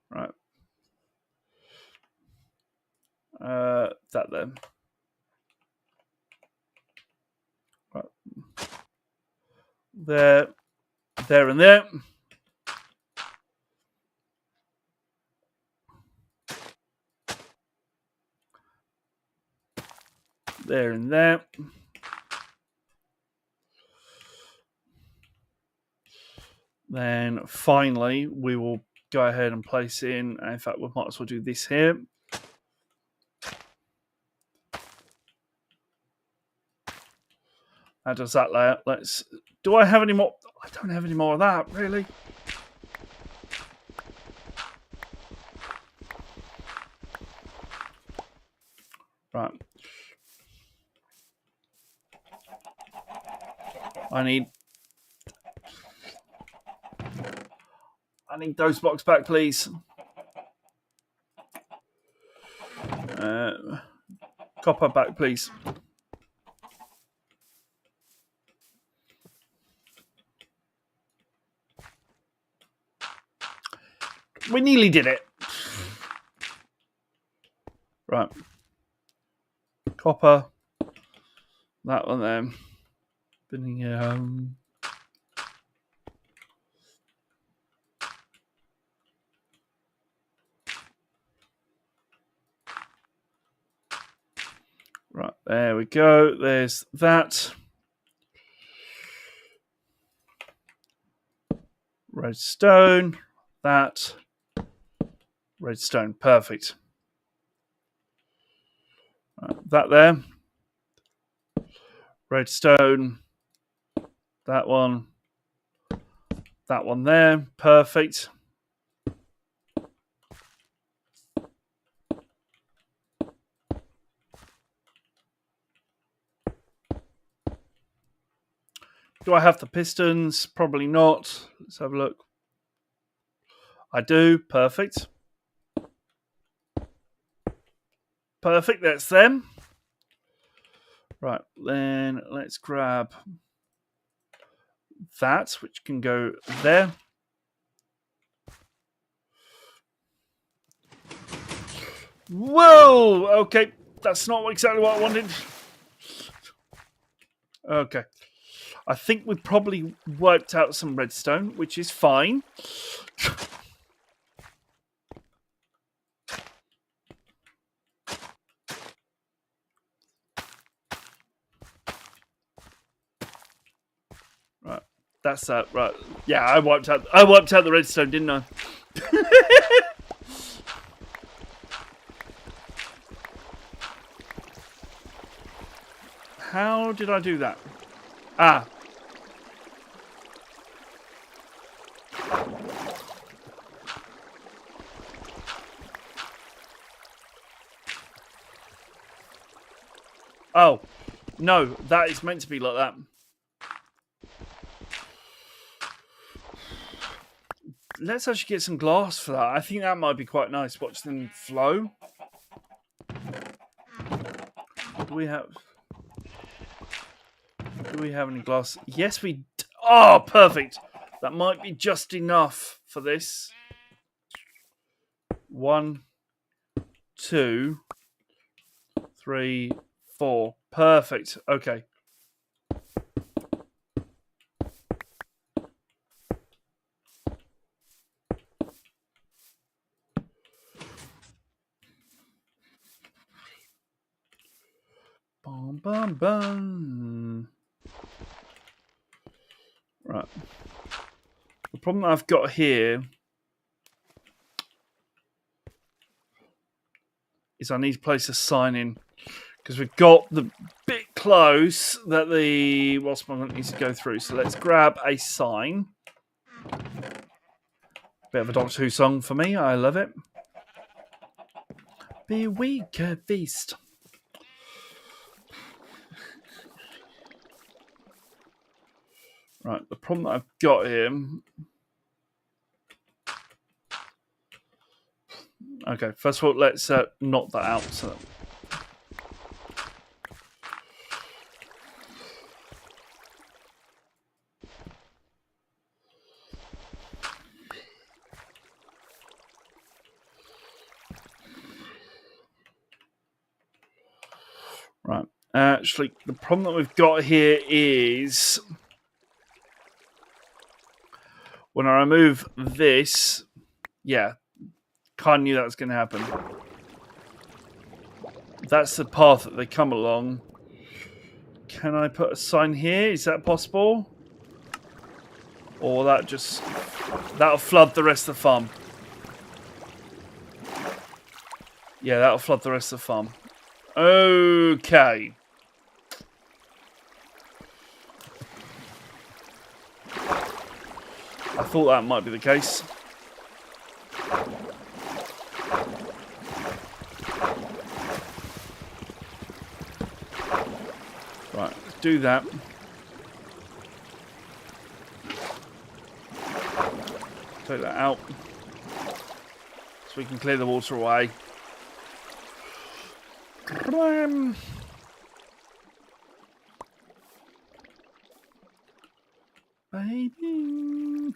Right. That then. Right. There, and there. There and there. Then finally, we will go ahead and place in. In fact, we might as well do this here. How does that layout? Let's. Do I have any more? I don't have any more of that, really. Right. I need those blocks back, please. Copper back, please. We nearly did it. Right. Copper. That one then. Right, there we go. There's that. Redstone. That. Redstone. Perfect. Right, that there. Redstone. That one. That one there. Perfect. Do I have the pistons? Probably not. Let's have a look. I do. Perfect. Perfect. That's them. Right. Then let's grab that, which can go there. Whoa! Okay. That's not exactly what I wanted. Okay. I think we've probably wiped out some redstone, which is fine. Right. That's that. Right. Yeah, I wiped out the redstone, didn't I? How did I do that? Ah. Oh. No, that is meant to be like that. Let's actually get some glass for that. I think that might be quite nice. Watch them flow. Do we have any glass? Yes, we... Oh, perfect. That might be just enough for this. 1, 2, 3, 4. Perfect. Okay. Bum, bum, bum. Right. The problem I've got here is I need to place a sign in because we've got the bit close that the wasp magnet needs to go through. So let's grab a sign. Bit of a Doctor Who song for me. I love it. Be weak, beast. Right, the problem that I've got here. Okay, first of all, let's knock that out. So Actually, the problem that we've got here is when I remove this, yeah, kind of knew that was going to happen. That's the path that they come along. Can I put a sign here? Is that possible? Or that'll flood the rest of the farm. Yeah, that'll flood the rest of the farm. Okay. I thought that might be the case. Right, let's do that. Take that out. So we can clear the water away. Baby.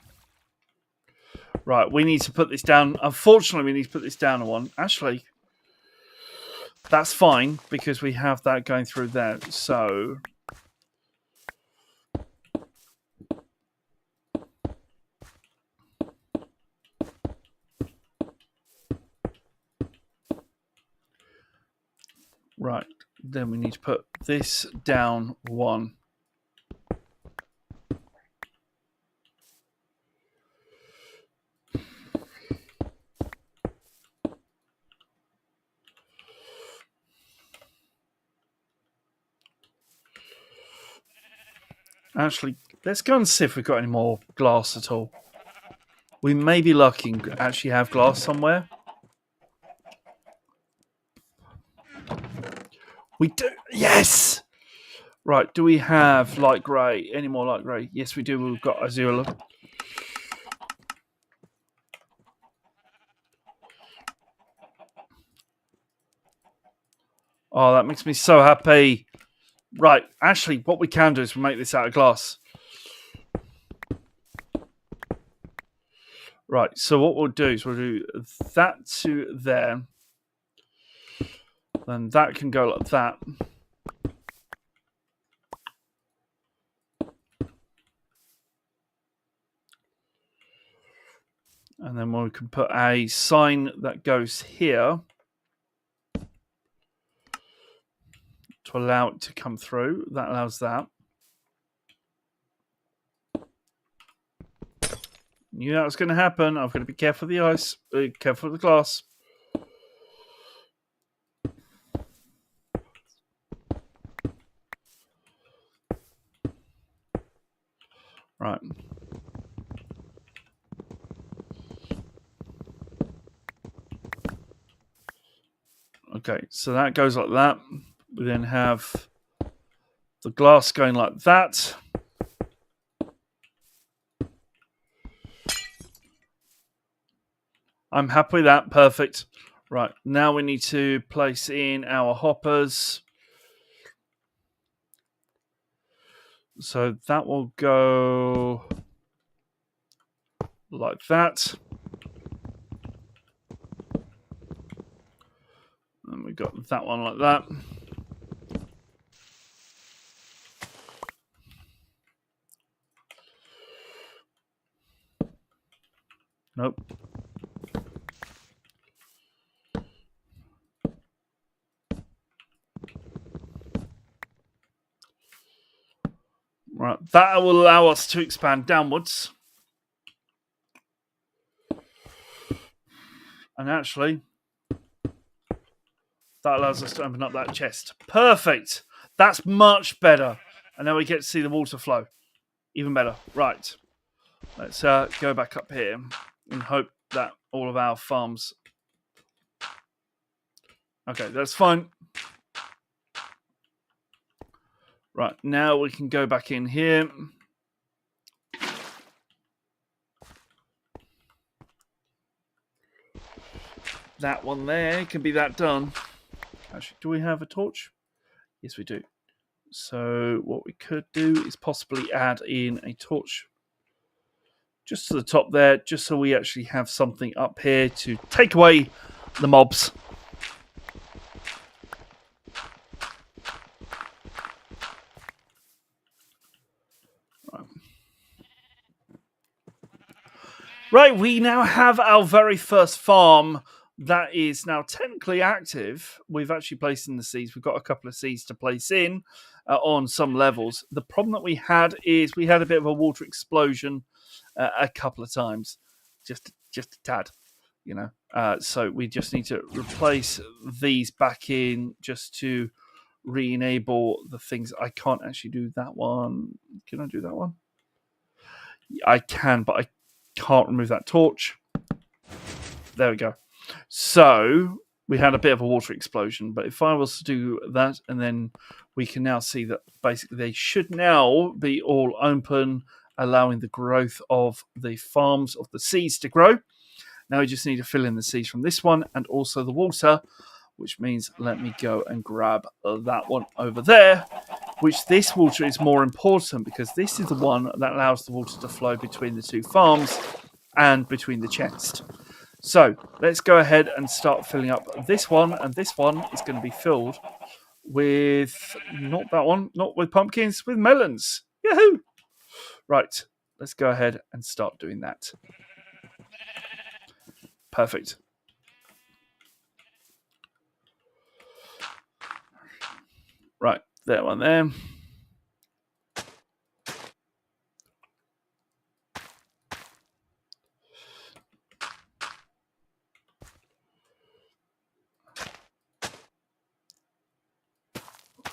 Right, we need to put this down. Unfortunately, we need to put this down a one. Actually, that's fine because we have that going through there. So right, then we need to put this down one. Actually, let's go and see if we've got any more glass at all. We may be lucky and actually have glass somewhere. We do. Yes! Right, do we have light grey? Any more light grey? Yes, we do. We've got azure. Oh, that makes me so happy. Right, actually, what we can do is make this out of glass. Right, so what we'll do is we'll do that to there. Then that can go like that. And then we can put a sign that goes here to allow it to come through. That allows that. Knew that was going to happen. I've got to be careful of the ice. Careful of the glass. Right. Okay, so that goes like that. We then have the glass going like that. I'm happy with that. Perfect. Right, now we need to place in our hoppers. So that will go like that. And we've got that one like that. Nope. Right, that will allow us to expand downwards. And actually, that allows us to open up that chest. Perfect. That's much better. And now we get to see the water flow. Even better. Right. Let's go back up here and hope that all of our farms... Okay, that's fine. Right, now we can go back in here. That one there can be that done. Actually, do we have a torch? Yes, we do. So what we could do is possibly add in a torch just to the top there, just so we actually have something up here to take away the mobs. Right, we now have our very first farm that is now technically active. We've actually placed in the seeds. We've got a couple of seeds to place in on some levels. The problem that we had is we had a bit of a water explosion a couple of times, just a tad, you know. So we just need to replace these back in just to re-enable the things. I can't actually do that one. Can I do that one? I can, but I can't remove that torch. There we go. So we had a bit of a water explosion, but if I was to do that, and then we can now see that basically they should now be all open, allowing the growth of the farms of the seeds to grow. Now we just need to fill in the seeds from this one and also the water, which means let me go and grab that one over there, which this water is more important because this is the one that allows the water to flow between the two farms and between the chest. So let's go ahead and start filling up this one, and this one is going to be filled with not that one, not with pumpkins, with melons. Yahoo! Right, let's go ahead and start doing that. Perfect. Right, that one there.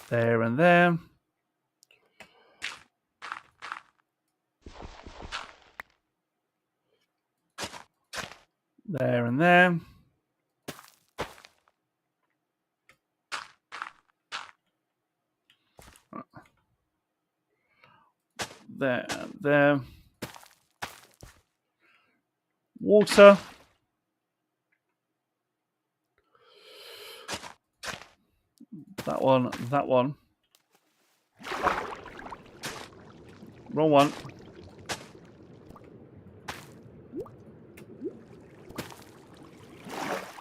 There and there. There and there. There and there. Water. That one, that one. Wrong one.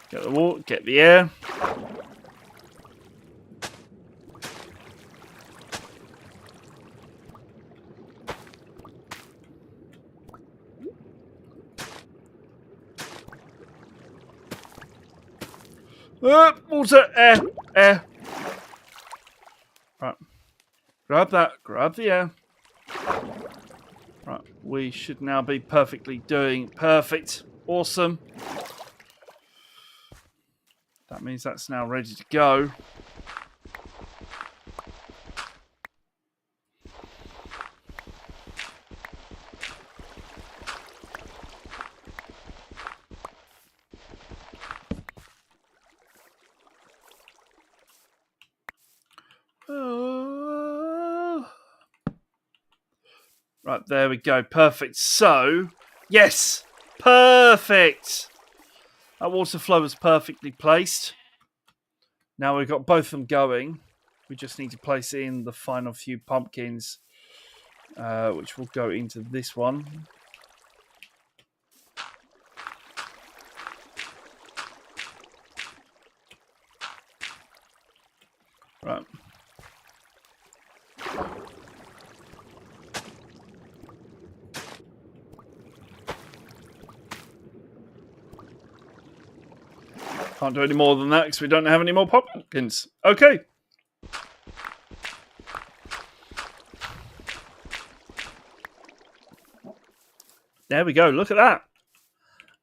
Get the water, get the air. Water, air, air. Right. Grab that, grab the air. Right, we should now be perfectly doing perfect. Awesome. That means that's now ready to go. Right, there we go. Perfect. So, yes, perfect. That water flow was perfectly placed. Now we've got both of them going. We just need to place in the final few pumpkins, which will go into this one. Right. Can't do any more than that because we don't have any more pumpkins. Okay. There we go. Look at that.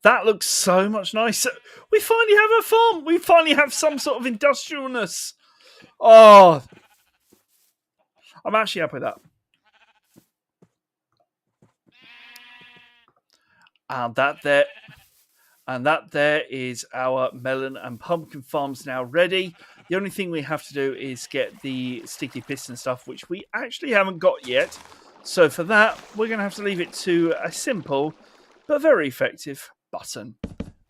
That looks so much nicer. We finally have a farm. We finally have some sort of industrialness. Oh, I'm actually happy with that. And that there is our melon and pumpkin farms now ready. The only thing we have to do is get the sticky piston stuff, which we actually haven't got yet. So for that, we're going to have to leave it to a simple but very effective button,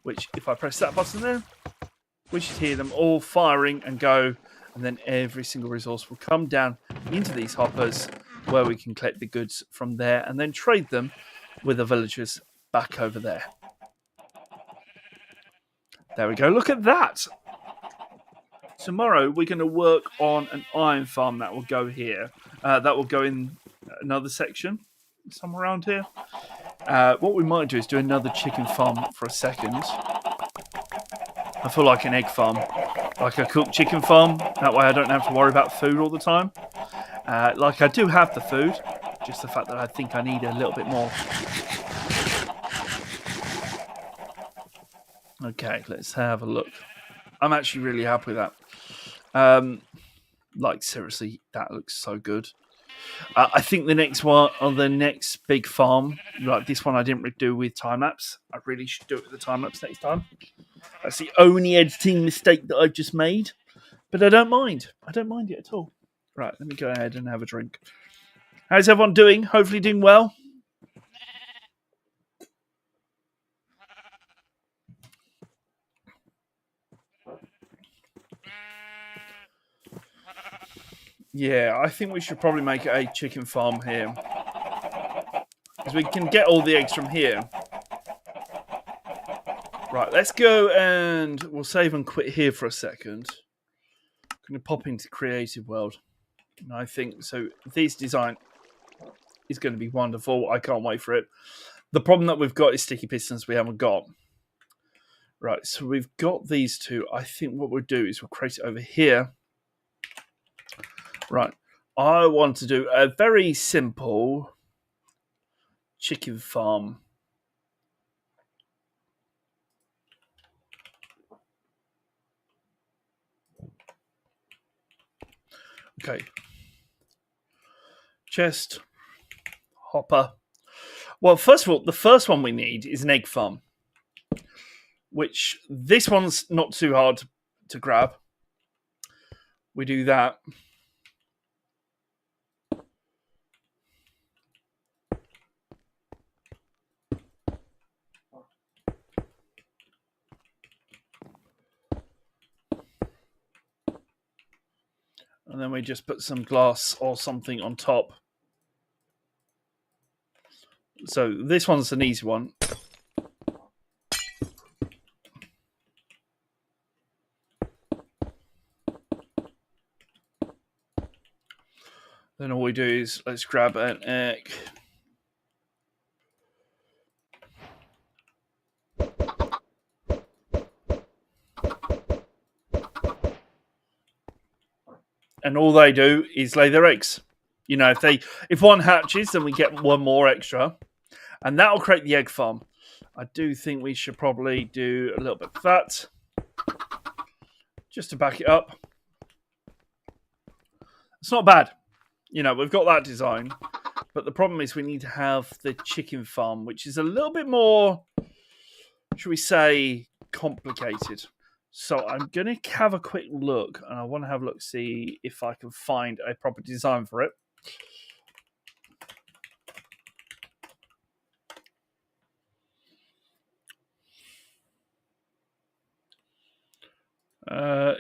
which if I press that button there, we should hear them all firing and go, and then every single resource will come down into these hoppers where we can collect the goods from there and then trade them with the villagers back over there. There we go. Look at that. Tomorrow we're going to work on an iron farm that will go here. That will go in another section somewhere around here. What we might do is do another chicken farm for a second. I feel like an egg farm, like a cooked chicken farm. That way I don't have to worry about food all the time. Like I do have the food, just the fact that I think I need a little bit more. Okay, let's have a look. I'm actually really happy with that. Like seriously, that looks so good. I think the next one, or the next big farm, like this one, I didn't do with time lapse. I really should do it with the time lapse next time. That's the only editing mistake that I've just made, but I don't mind. I don't mind it at all. Right, let me go ahead and have a drink. How's everyone doing? Hopefully doing well. Yeah, I think we should probably make a chicken farm here, because we can get all the eggs from here. Right, let's go and we'll save and quit here for a second. I'm going to pop into Creative World. And I think, so this design is going to be wonderful. I can't wait for it. The problem that we've got is sticky pistons we haven't got. Right, so we've got these two. I think what we'll do is we'll create it over here. Right, I want to do a very simple chicken farm. Okay. Chest. Hopper. Well, first of all, the first one we need is an egg farm, which this one's not too hard to grab. We do that. And then we just put some glass or something on top. So this one's an easy one. Then all we do is let's grab an egg. And all they do is lay their eggs. You know, if one hatches, then we get one more extra. And that'll create the egg farm. I do think we should probably do a little bit of that, just to back it up. It's not bad. You know, we've got that design. But the problem is we need to have the chicken farm, which is a little bit more, should we say, complicated. So I'm going to have a quick look, and I want to have a look, see if I can find a proper design for it.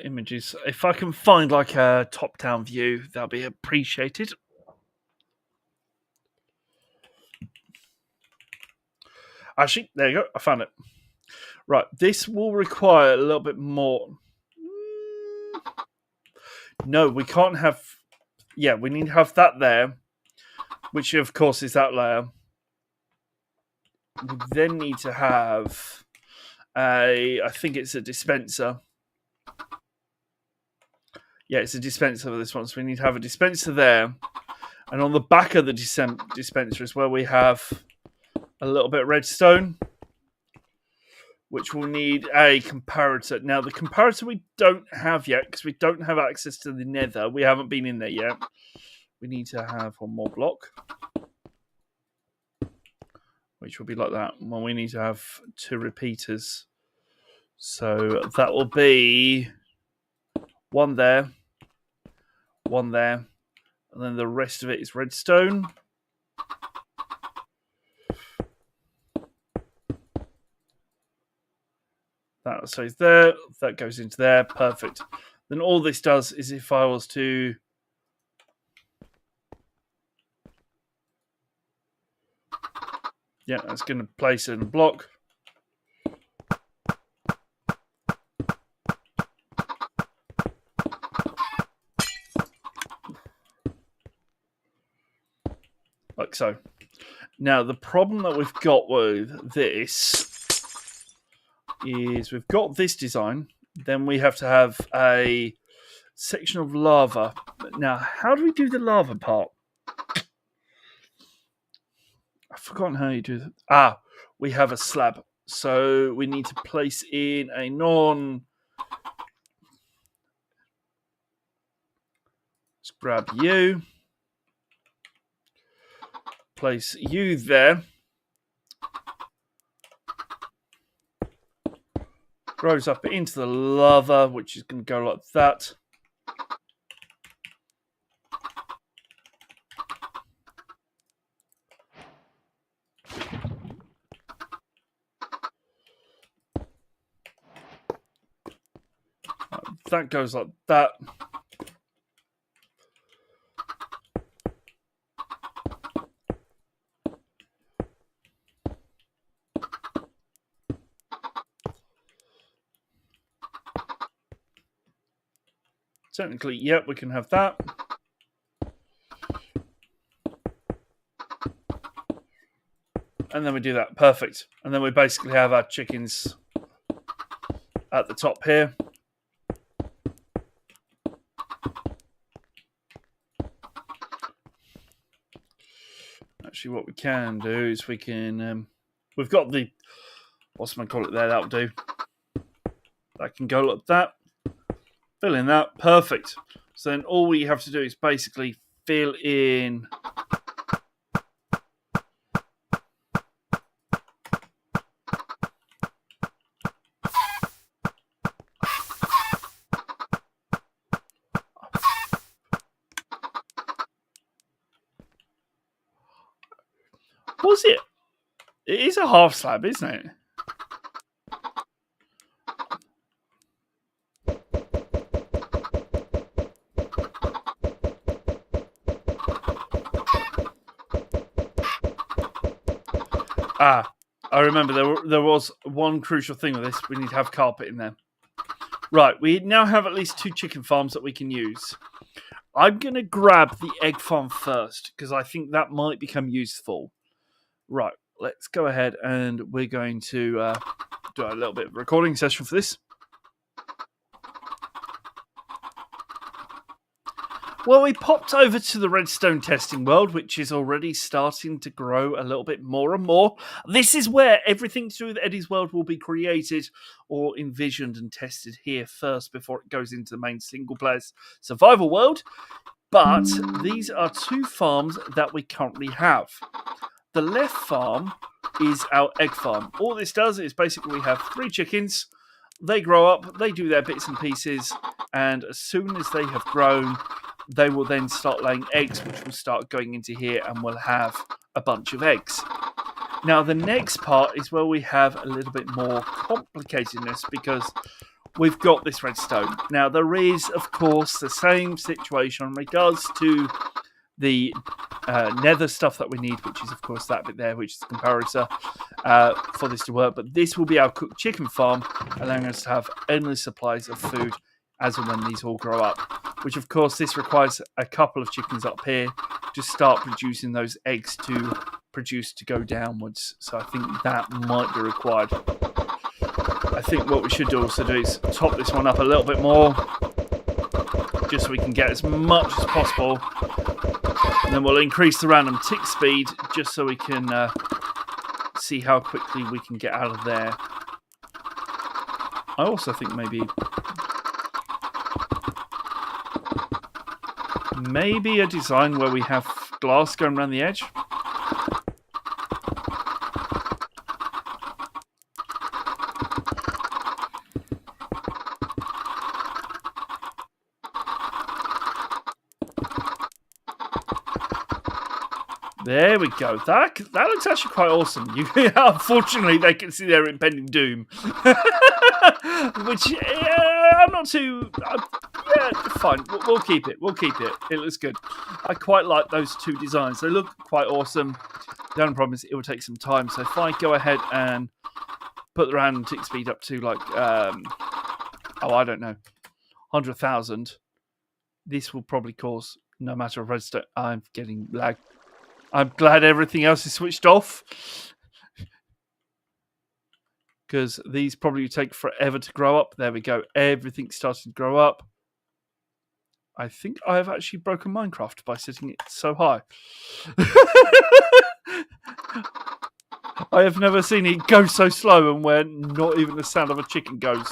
Images. If I can find like a top-down view, that'll be appreciated. Actually, there you go. I found it. Right, this will require a little bit more. No, we can't have. Yeah, we need to have that there, which of course is that layer. We then need to have a. I think it's a dispenser. Yeah, it's a dispenser for this one. So we need to have a dispenser there. And on the back of the dispenser is where we have a little bit of redstone, which will need a comparator. Now, the comparator we don't have yet, because we don't have access to the nether. We haven't been in there yet. We need to have one more block, which will be like that. Well, we need to have 2 repeaters. So that will be one there, and then the rest of it is redstone. That stays there, that goes into there, perfect. Then all this does is if I was to that's going to place it in a block. Like so. Now, the problem that we've got with this is we've got this design, then we have to have a section of lava. Now, how do we do the lava part? I've forgotten how you do that. We have a slab. So we need to place in a let's grab you. Place you there. Grows up into the lava, which is going to go like that. That goes like that. Technically, yep, we can have that. And then we do that. Perfect. And then we basically have our chickens at the top here. Actually, what we can do is we can... we've got the... What's my call it there? That'll do. That can go like that. Fill in that. Perfect. So then all we have to do is basically fill in... Was it? It is a half slab, isn't it? I remember there was one crucial thing with this. We need to have carpet in there. Right, we now have at least 2 chicken farms that we can use. I'm going to grab the egg farm first, because I think that might become useful. Right, let's go ahead and we're going to do a little bit of a recording session for this. Well, we popped over to the redstone testing world, which is already starting to grow a little bit more and more. This is where everything to do with Eddie's world will be created or envisioned and tested here first before it goes into the main single-player survival world. But these are 2 farms that we currently have. The left farm is our egg farm. All this does is basically we have 3 chickens. They grow up, they do their bits and pieces, and as soon as they have grown, they will then start laying eggs, which will start going into here and we'll have a bunch of eggs. Now, the next part is where we have a little bit more complicatedness because we've got this redstone. Now, there is, of course, the same situation in regards to the nether stuff that we need, which is, of course, that bit there, which is the comparator for this to work. But this will be our cooked chicken farm, allowing us to have endless supplies of food as and when these all grow up. Which, of course, this requires a couple of chickens up here to start producing those eggs to produce to go downwards. So I think that might be required. I think what we should also do is top this one up a little bit more, just so we can get as much as possible. And then we'll increase the random tick speed, just so we can see how quickly we can get out of there. I also think maybe a design where we have glass going around the edge. There we go. That looks actually quite awesome. Unfortunately, they can see their impending doom, which I'm not too. Yeah, fine. We'll keep it. We'll keep it. It looks good. I quite like those 2 designs. They look quite awesome. The only problem is it will take some time. So if I go ahead and put the random tick speed up to like, I don't know, 100,000, this will probably cause no matter of redstone. I'm getting lag. I'm glad everything else is switched off. Because these probably take forever to grow up. There we go. Everything's starting to grow up. I think I have actually broken Minecraft by setting it so high. I have never seen it go so slow and where not even the sound of a chicken goes.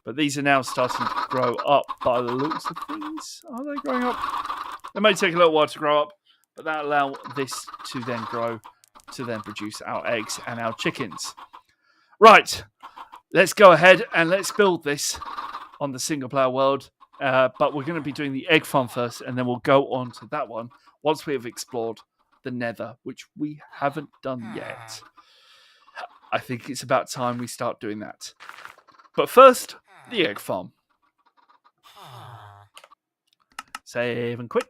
But these are now starting to grow up by the looks of things. Are they growing up? It may take a little while to grow up, but that allow this to then grow, to then produce our eggs and our chickens. Right, let's go ahead and let's build this on the single player world. But we're going to be doing the egg farm first, and then we'll go on to that one once we have explored the nether, which we haven't done yet. I think it's about time we start doing that. But first, the egg farm. Save and quit.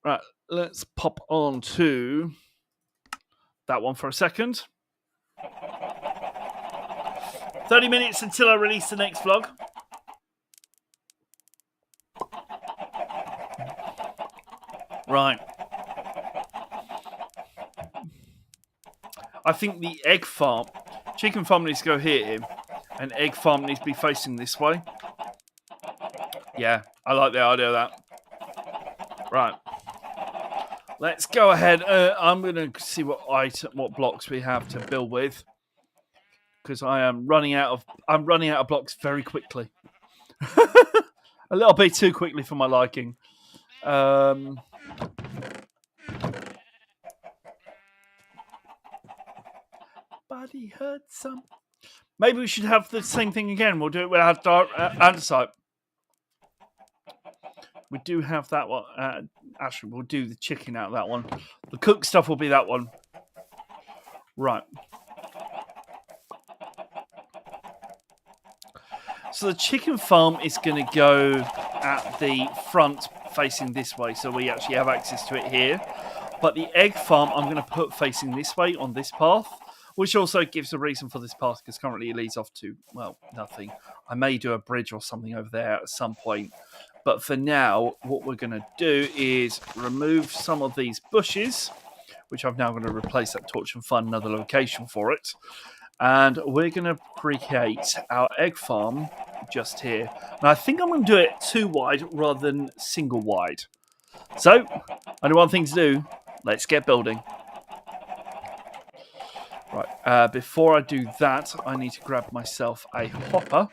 Right, let's pop on to that one for a second. 30 minutes until I release the next vlog. Right. I think the egg farm, chicken farm needs to go here, and egg farm needs to be facing this way. Yeah, I like the idea of that. Right. Let's go ahead. I'm going to see what blocks we have to build with, because I'm running out of blocks very quickly. A little bit too quickly for my liking. Buddy heard some. Maybe we should have the same thing again. We'll do it without andesite. We do have that one. Actually, we'll do the chicken out of that one. The cooked stuff will be that one. Right. So the chicken farm is going to go at the front facing this way, so we actually have access to it here. But the egg farm I'm going to put facing this way on this path, which also gives a reason for this path, because currently it leads off to, well, nothing. I may do a bridge or something over there at some point. But for now, what we're going to do is remove some of these bushes, which I'm now going to replace that torch and find another location for it. And we're going to create our egg farm just here. Now, I think I'm going to do it 2 wide rather than single wide. So, only one thing to do. Let's get building. Right, before I do that, I need to grab myself a hopper.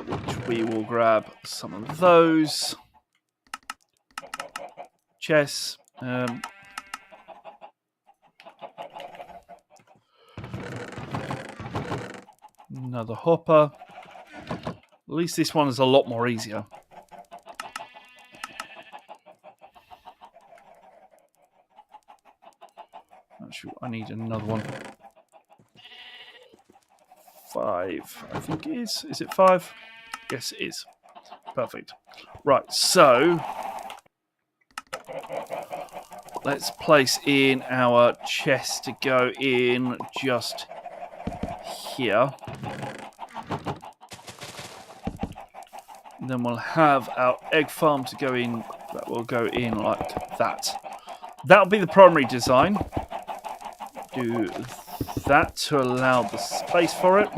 Which we will grab some of those. Chests. Another hopper. At least this one is a lot more easier. Actually, I need another one. 5, I think it is. Is it 5? Yes, it is. Perfect. Right, so let's place in our chest to go in just here. And then we'll have our egg farm to go in. That will go in like that. That'll be the primary design. Do that to allow the space for it.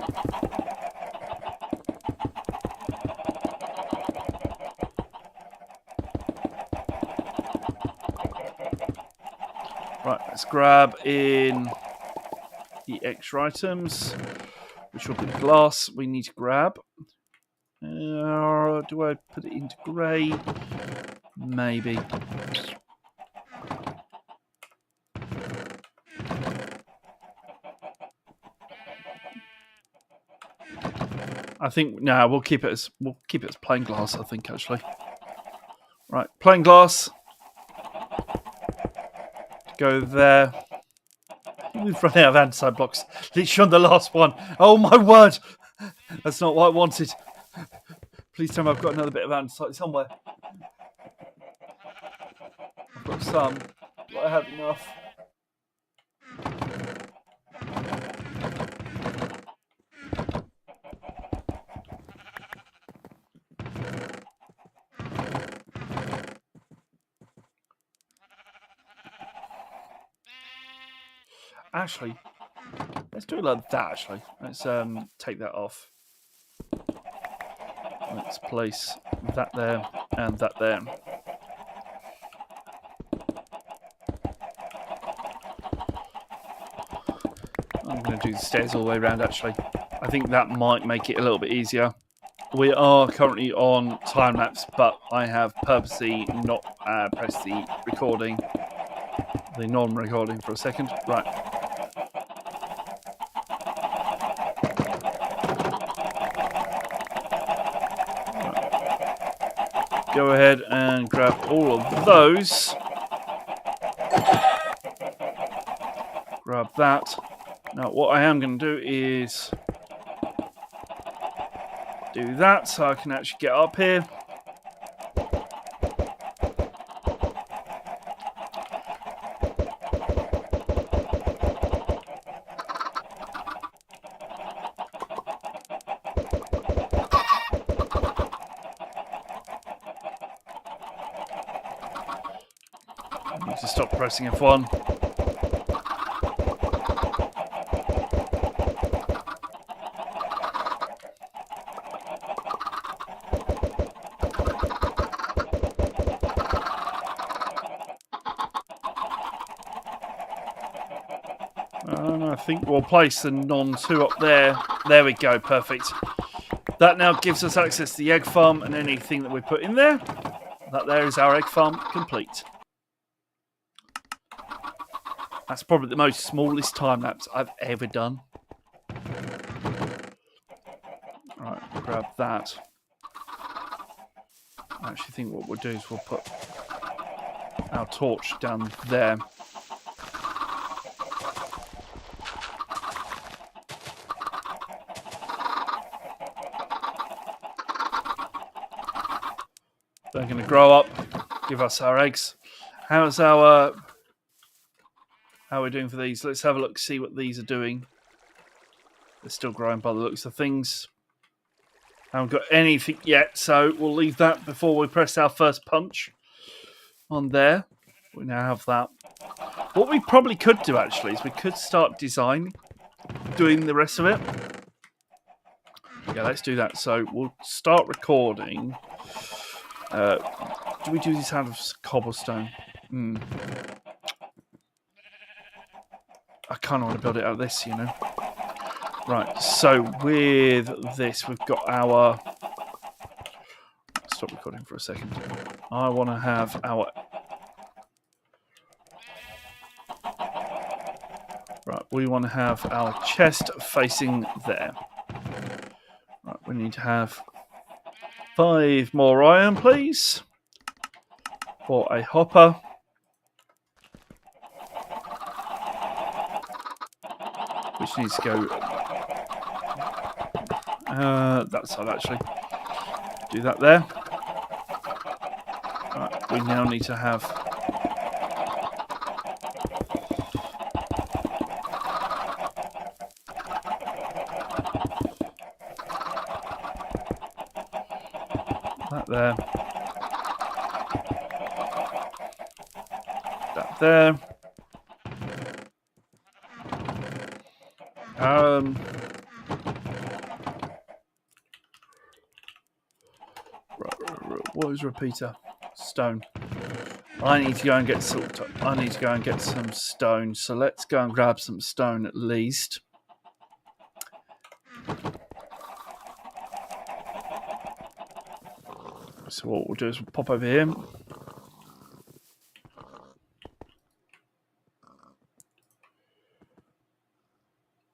Right, let's grab in the extra items, which will be the glass we need to grab. Do I put it into grey? Maybe. I think we'll keep it as plain glass. I think actually. Right, plain glass. Go there. We've run out of andesite blocks. Literally on the last one. Oh my word! That's not what I wanted. Please tell me I've got another bit of andesite somewhere. I've got some, but I have enough. Actually, let's do it like that, actually. Let's take that off. Let's place that there and that there. I'm going to do the stairs all the way around, actually. I think that might make it a little bit easier. We are currently on time lapse, but I have purposely not pressed the recording, the non-recording for a second. Right. Go ahead and grab all of those. Grab that. Now, what I am going to do is do that so I can actually get up here. I need to stop pressing F1. And I think we'll place the non-2 up there. There we go, perfect. That now gives us access to the egg farm and anything that we put in there. That there is our egg farm complete. That's probably the most smallest time lapse I've ever done. Right, grab that. I actually think what we'll do is we'll put our torch down there. They're going to grow up, give us our eggs. How's our... how are we doing for these? Let's have a look, see what these are doing. They're still growing by the looks of things. Haven't got anything yet, so we'll leave that before we press our first punch on there. We now have that. What we probably could do, actually, is we could start doing the rest of it. Yeah, let's do that. So we'll start recording. Do we do this out of cobblestone? I kind of want to build it out of this, you know. Right, so with this, we've got our... Stop recording for a second. I want to have our... Right, we want to have our chest facing there. Right, we need to have 5 more iron, please, for a hopper. Which needs to go... that side, actually. Do that there. Right, we now need to have... that there. That there. What is repeater? Stone. I need to go and get salt. I need to go and get some stone. So let's go and grab some stone at least. So what we'll do is we'll pop over here.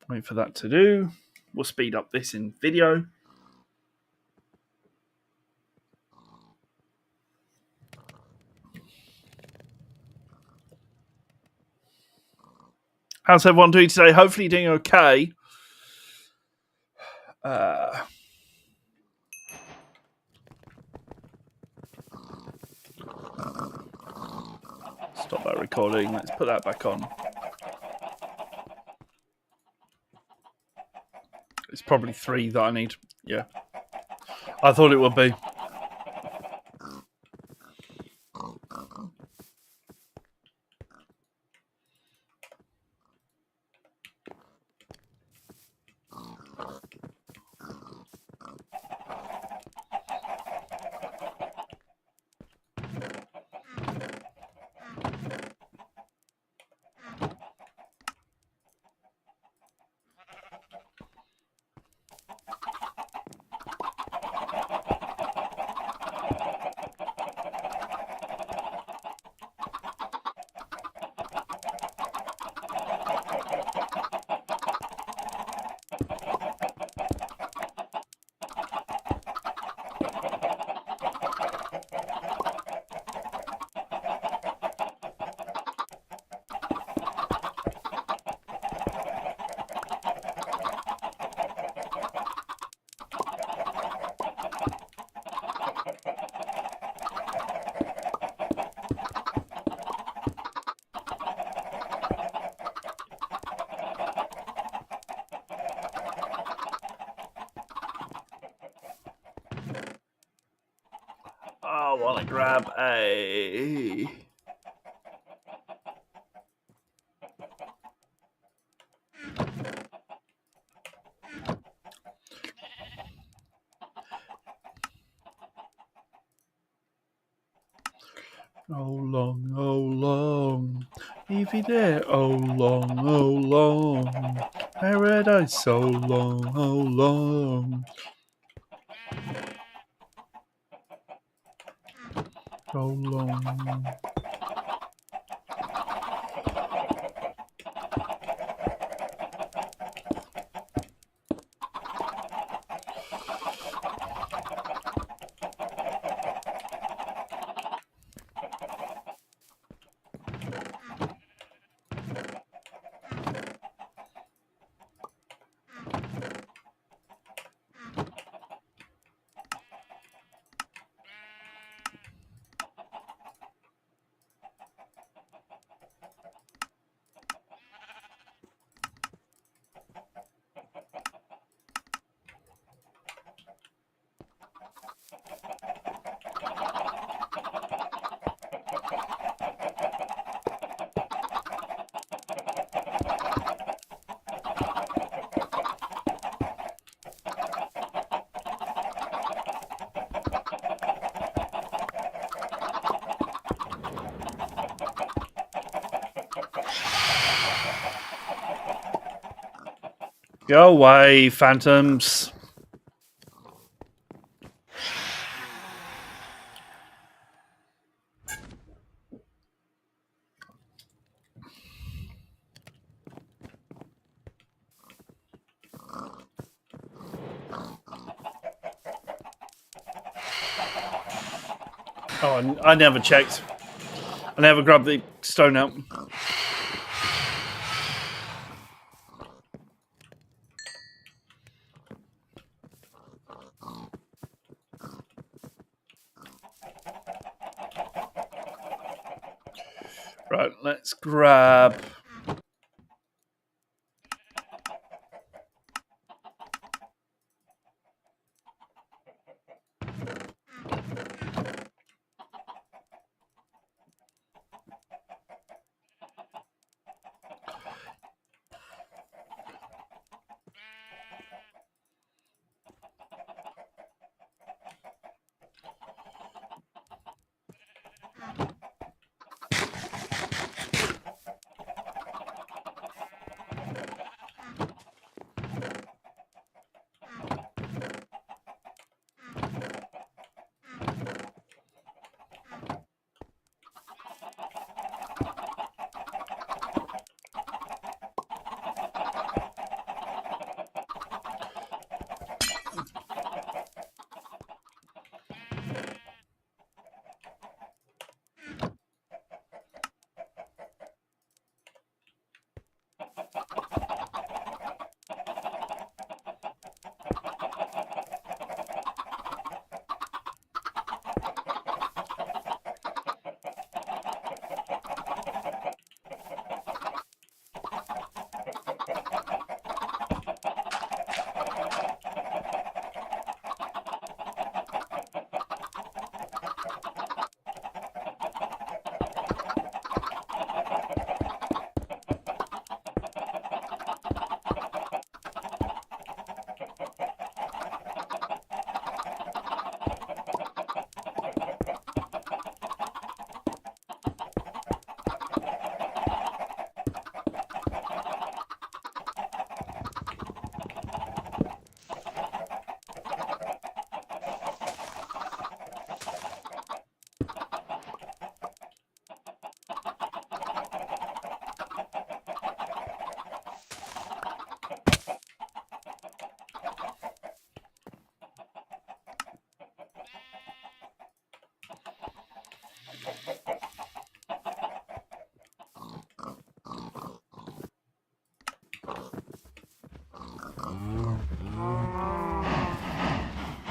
Wait for that to do. We'll speed up this in video. How's everyone doing today? Hopefully doing okay. Stop that recording. Let's put that back on. It's probably 3 that I need. Yeah. I thought it would be. gonna grab a... Oh long, Evie there. Oh long, paradise. So long, oh long. So long. Go away, phantoms. Oh, I never checked. I never grabbed the stone out. Right, let's grab...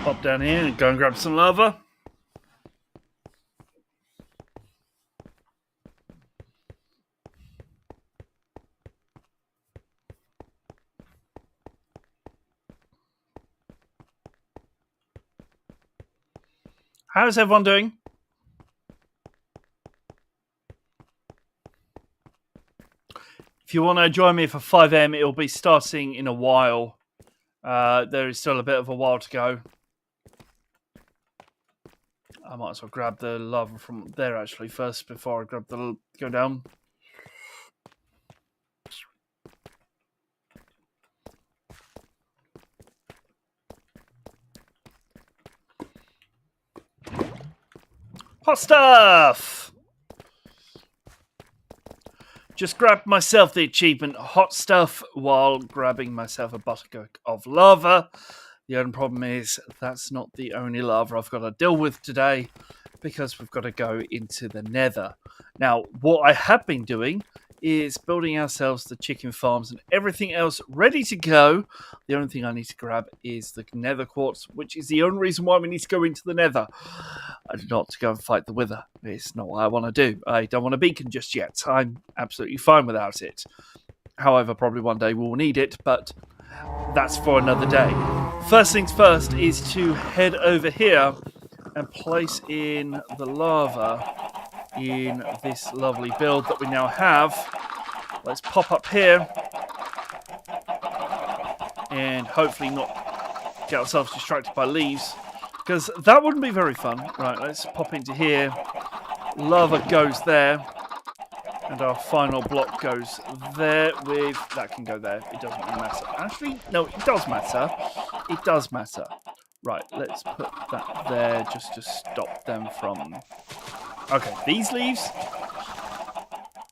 Pop down here and go and grab some lava. How's everyone doing? If you want to join me for 5am, it'll be starting in a while. There is still a bit of a while to go. I might as well grab the lava from there actually first before I grab the go down. Hot stuff! Just grabbed myself the achievement hot stuff while grabbing myself a bucket of lava. The only problem is that's not the only lava I've got to deal with today because we've got to go into the nether. Now, what I have been doing is building ourselves the chicken farms and everything else ready to go. The only thing I need to grab is the nether quartz, which is the only reason why we need to go into the nether. Not to go and fight the wither. It's not what I want to do. I don't want a beacon just yet. I'm absolutely fine without it. However, probably one day we'll need it, but that's for another day. First things first is to head over here and place in the lava in this lovely build that we now have. Let's pop up here and hopefully not get ourselves distracted by leaves, because that wouldn't be very fun. Right, let's pop into here. Lava goes there, and our final block goes there. With that can go there. It doesn't really matter. Actually, no, it does matter. It does matter. Right, let's put that there just to stop them from... Okay, these leaves,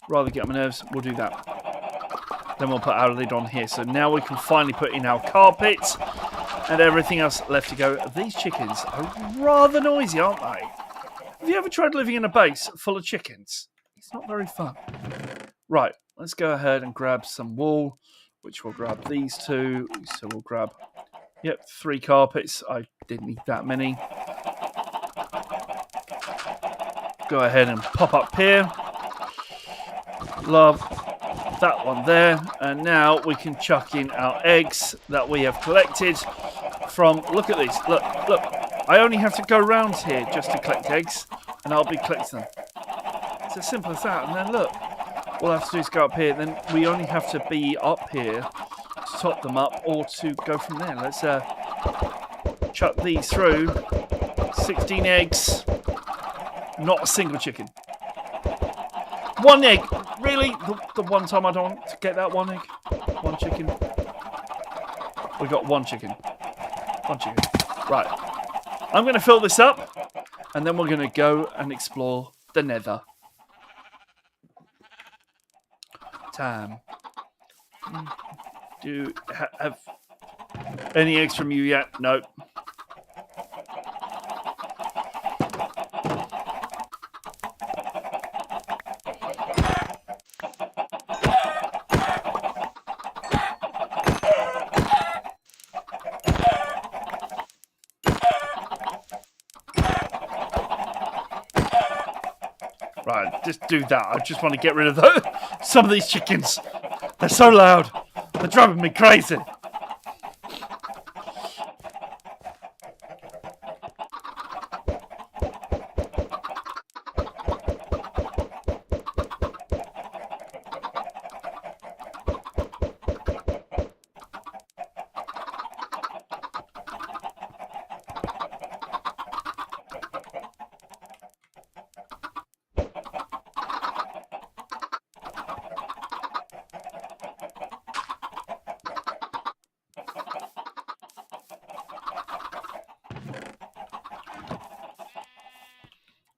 rather get on my nerves, we'll do that. Then we'll put our lid on here. So now we can finally put in our carpet and everything else left to go. These chickens are rather noisy, aren't they? Have you ever tried living in a base full of chickens? It's not very fun. Right, let's go ahead and grab some wool, which we'll grab these two. So we'll grab, 3 carpets. I didn't need that many. Go ahead and pop up here. Love that one there. And now we can chuck in our eggs that we have collected from... Look at these. Look. I only have to go around here just to collect eggs, and I'll be collecting them. It's as simple as that. And then look, all I have to do is go up here. Then we only have to be up here to top them up or to go from there. Let's chuck these through. 16 eggs. Not a single chicken. 1 egg. Really? The one time I don't want to get that 1 egg? 1 chicken. We got 1 chicken. 1 chicken. Right. I'm going to fill this up, and then we're going to go and explore the nether. Time. Do you have any eggs from you yet? Nope. Right, just do that. I just want to get rid of some of these chickens. They're so loud. They're driving me crazy.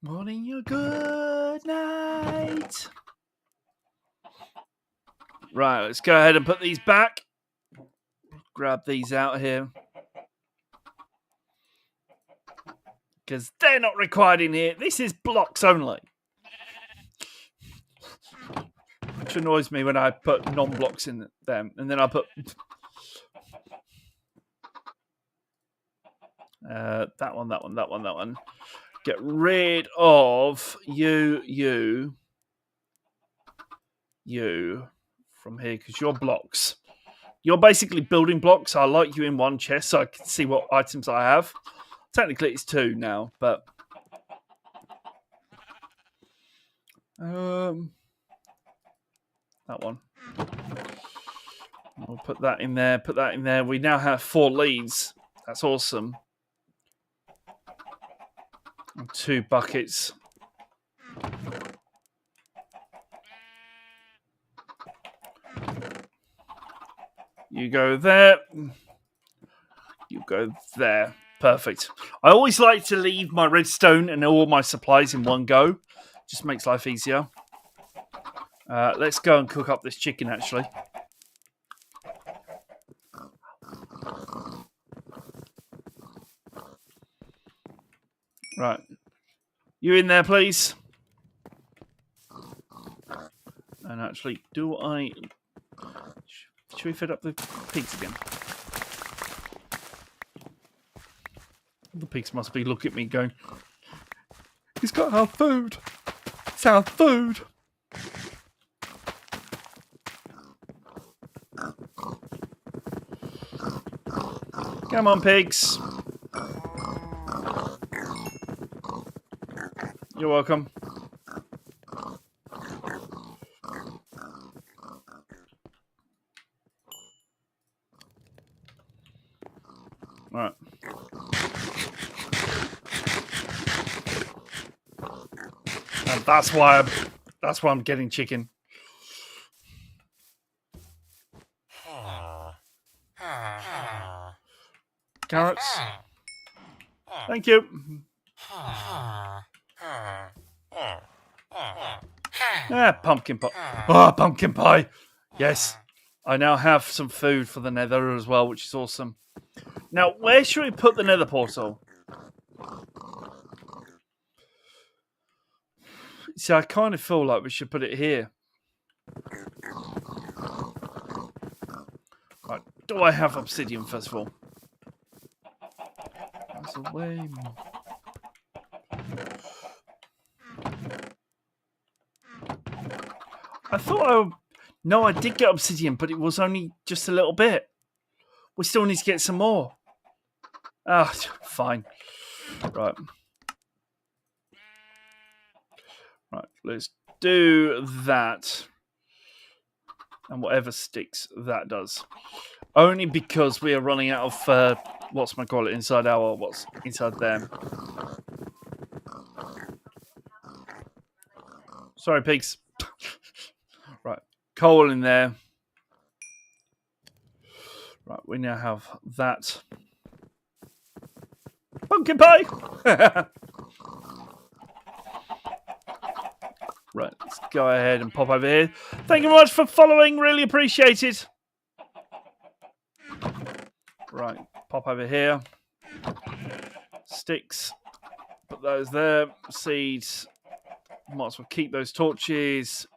Morning, your good night. Right, let's go ahead and put these back. Grab these out here, because they're not required in here. This is blocks only. Which annoys me when I put non-blocks in them. And then I put... that one. Get rid of you from here, because you're blocks. You're basically building blocks. I like you in one chest so I can see what items I have. Technically it's 2 now, but... that one. We'll put that in there. Put that in there. We now have 4 leads. That's awesome. And 2 buckets. You go there. You go there. Perfect. I always like to leave my redstone and all my supplies in one go. Just makes life easier. Let's go and cook up this chicken, actually. Right. You in there, please? And actually, do I... Should we fit up the pigs again? The pigs must be looking at me going, he's got our food. It's our food. Come on, pigs. You're welcome. Right. And that's why I'm getting chicken. Carrots. Thank you. Pumpkin pie. Oh, pumpkin pie. Yes. I now have some food for the nether as well, which is awesome. Now, where should we put the nether portal? See, I kind of feel like we should put it here. Right. Do I have obsidian, first of all? That's a way more. I thought No, I did get obsidian, but it was only just a little bit. We still need to get some more. Ah, fine. Right. Right, let's do that. And whatever sticks, that does. Only because we are running out of, what's inside them. Sorry, pigs. Right, coal in there. Right, we now have that. Pumpkin pie! Right, let's go ahead and pop over here. Thank you very much for following. Really appreciate it. Right, pop over here. Sticks. Put those there. Seeds. Might as well keep those torches.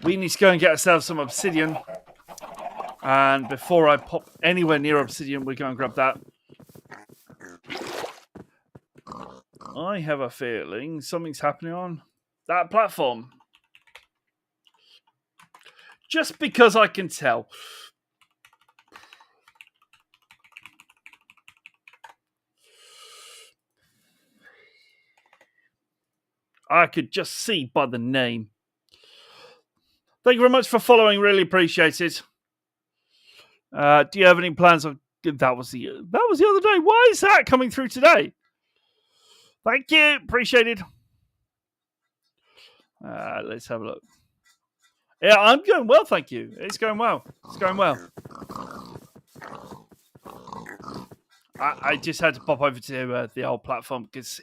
We need to go and get ourselves some obsidian. And before I pop anywhere near obsidian, we're going to grab that. I have a feeling something's happening on that platform. Just because I can tell. I could just see by the name. Thank you very much for following. Really appreciate it. Do you have any plans on... That was the other day. Why is that coming through today? Thank you. Appreciate it. Let's have a look. Yeah, I'm going well, thank you. It's going well. It's going well. I just had to pop over to the old platform because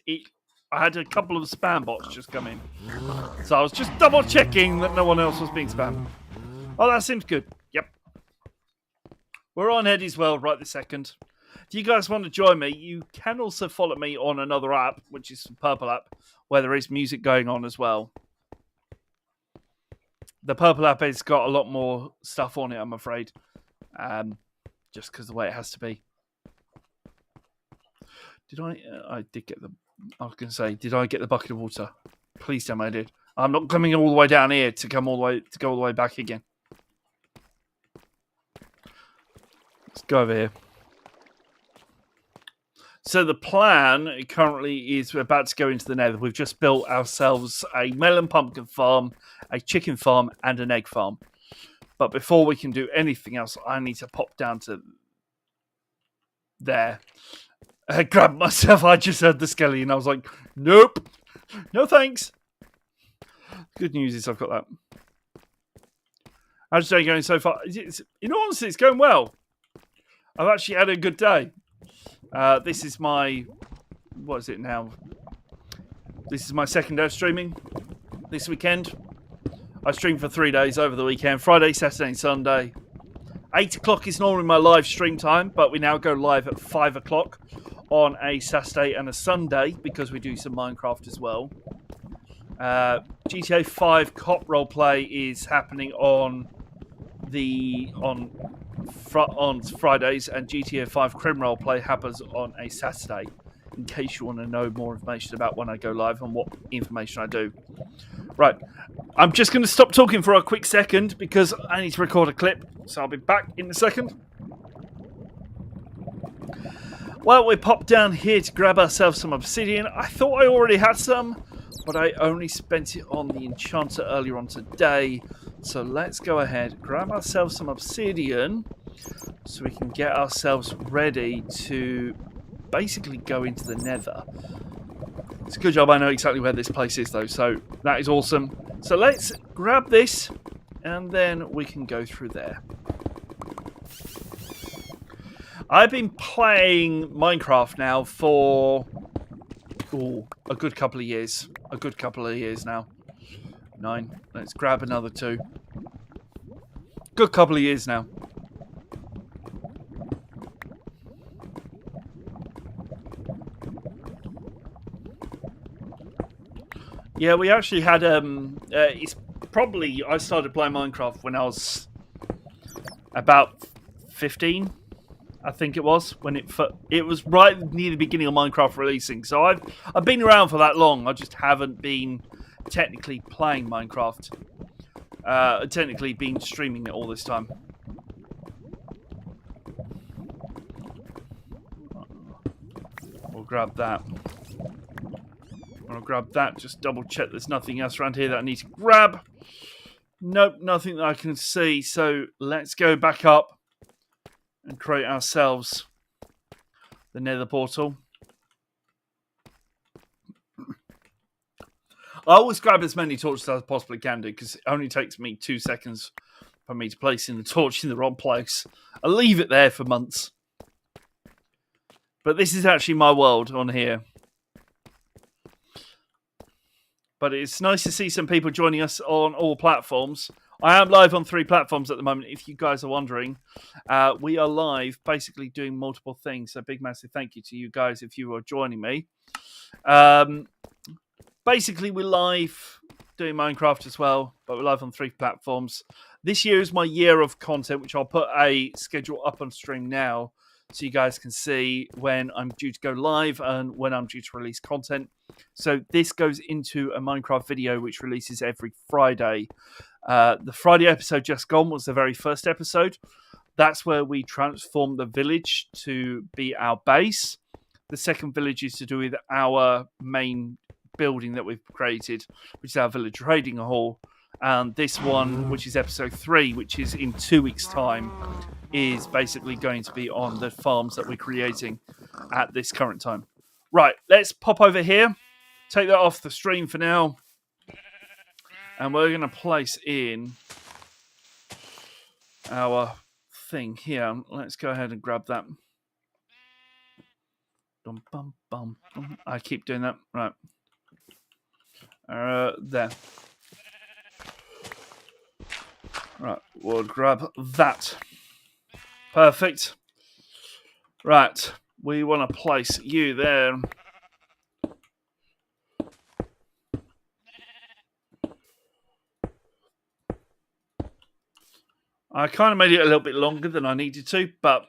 I had a couple of spam bots just come in. So I was just double checking that no one else was being spammed. Oh, that seems good. Yep. We're on Eddie's World right this second. If you guys want to join me, you can also follow me on another app, which is the Purple app, where there is music going on as well. The Purple app has got a lot more stuff on it, I'm afraid. Just because of the way it has to be. I did get the... I was going to say, did I get the bucket of water? Please tell me I did. I'm not coming all the way down here to go all the way back again. Let's go over here. So the plan currently is we're about to go into the nether. We've just built ourselves a melon pumpkin farm, a chicken farm, and an egg farm. But before we can do anything else, I need to pop down to there. I grabbed myself. I just heard the skelly and I was like, nope. No thanks. Good news is I've got that. How's your day going so far? In all honesty, it's going well. I've actually had a good day. This is my... What is it now? This is my second day of streaming this weekend. I streamed for 3 days over the weekend. Friday, Saturday and Sunday. 8 o'clock is normally my live stream time, but we now go live at 5 o'clock on a Saturday and a Sunday because we do some Minecraft as well. GTA 5 cop roleplay is happening on Fridays, and GTA 5 crim roleplay happens on a Saturday. In case you want to know more information about when I go live and what information I do. Right, I'm just going to stop talking for a quick second because I need to record a clip, so I'll be back in a second. Well, we popped down here to grab ourselves some obsidian. I thought I already had some, but I only spent it on the enchanter earlier on today. So let's go ahead, grab ourselves some obsidian so we can get ourselves ready to basically go into the nether. It's a good job I know exactly where this place is though, so that is awesome. So let's grab this and then we can go through there. I've been playing Minecraft now for a good couple of years. A good couple of years now. 9. Let's grab another 2. Good couple of years now. Yeah, we actually had it's probably I started playing Minecraft when I was about 15. I think it was when it was right near the beginning of Minecraft releasing. So I've been around for that long. I just haven't been technically playing Minecraft. Technically been streaming it all this time. We'll grab that. I'll grab that. Just double check there's nothing else around here that I need to grab. Nope, nothing that I can see. So let's go back up and create ourselves the nether portal. I always grab as many torches as I possibly can do because it only takes me 2 seconds for me to place in the torch in the wrong place. I leave it there for months. But this is actually my world on here. But it's nice to see some people joining us on all platforms. I am live on 3 platforms at the moment, if you guys are wondering. We are live, basically doing multiple things. So big, massive thank you to you guys if you are joining me. Basically, we're live doing Minecraft as well, but we're live on 3 platforms. This year is my year of content, which I'll put a schedule up on stream now, so you guys can see when I'm due to go live and when I'm due to release content. So this goes into a Minecraft video which releases every Friday. The Friday episode just gone was the very first episode. That's where we transform the village to be our base. The second village is to do with our main building that we've created, which is our village trading hall. And this one, which is episode 3, which is in 2 weeks' time, is basically going to be on the farms that we're creating at this current time. Right, let's pop over here. Take that off the stream for now. And we're going to place in our thing here. Let's go ahead and grab that. Dum, bum, bum, bum. I keep doing that. Right. There. Right, we'll grab that. Perfect. Right, we want to place you there. I kind of made it a little bit longer than I needed to, but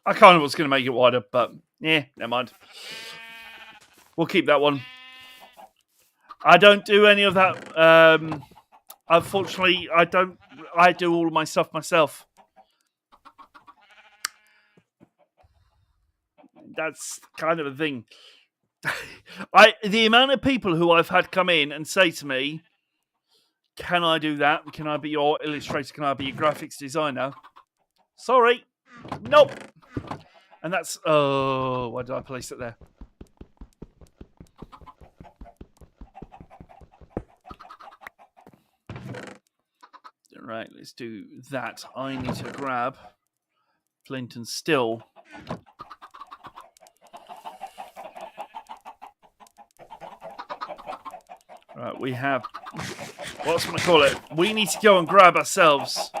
I kind of was going to make it wider, but yeah, never mind. We'll keep that one. I don't do any of that. Unfortunately, I don't. I do all of my stuff myself. That's kind of a thing. The amount of people who I've had come in and say to me, Can I do that? Can I be your illustrator? Can I be your graphics designer? Sorry. Nope. And that's... Oh, why did I place it there? Right, let's do that. I need to grab flint and steel. Right, we have... What's going to call it? We need to go and grab ourselves...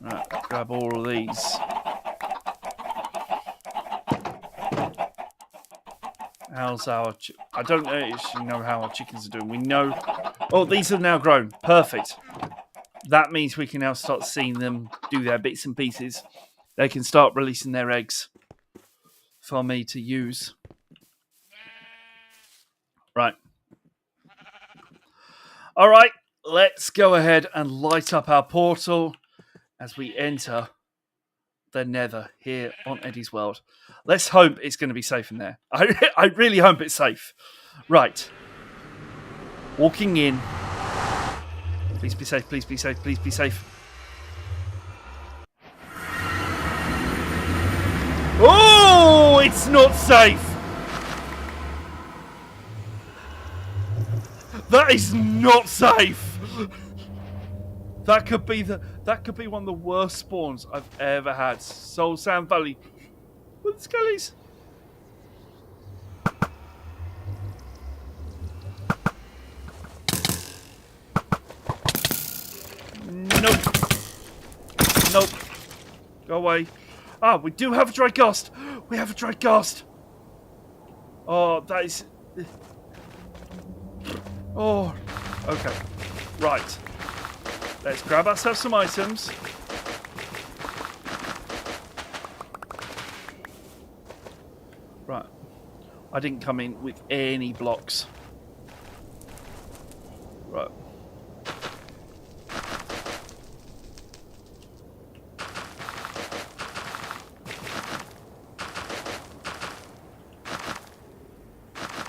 Right, grab all of these. How's our... I don't actually know how our chickens are doing. We know... Oh, these have now grown. Perfect. That means we can now start seeing them do their bits and pieces. They can start releasing their eggs for me to use. Right. All right. Let's go ahead and light up our portal as we enter the Nether here on Eddie's World. Let's hope it's going to be safe in there. I really hope it's safe. Right. Walking in. Please be safe, please be safe, please be safe. Oh, it's not safe. That is not safe. That could be one of the worst spawns I've ever had. Soul Sand Valley with skellies. Nope. Nope. Go away. Ah, we do have a dry ghost. We have a dry ghost. Oh, that is... Oh, okay. Right. Let's grab ourselves some items. Right. I didn't come in with any blocks. Right.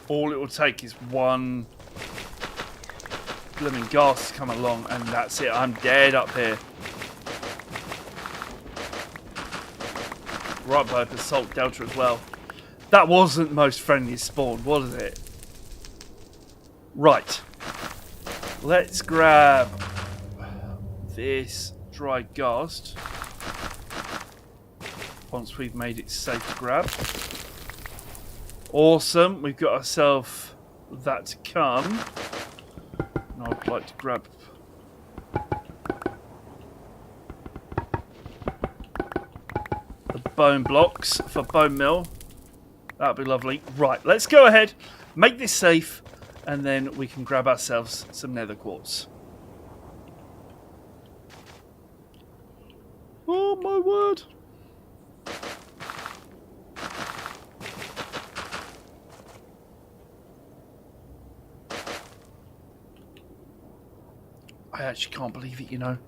All it will take is one blooming gas to come along and that's it. I'm dead up here. Right by the Salt Delta as well. That wasn't the most friendliest spawn, was it? Right. Let's grab this dry ghast. Once we've made it safe to grab. Awesome. We've got ourselves that to come. And I'd like to grab the bone blocks for bone meal. That'd be lovely. Right, let's go ahead, make this safe, and then we can grab ourselves some nether quartz. Oh my word. I actually can't believe it, you know.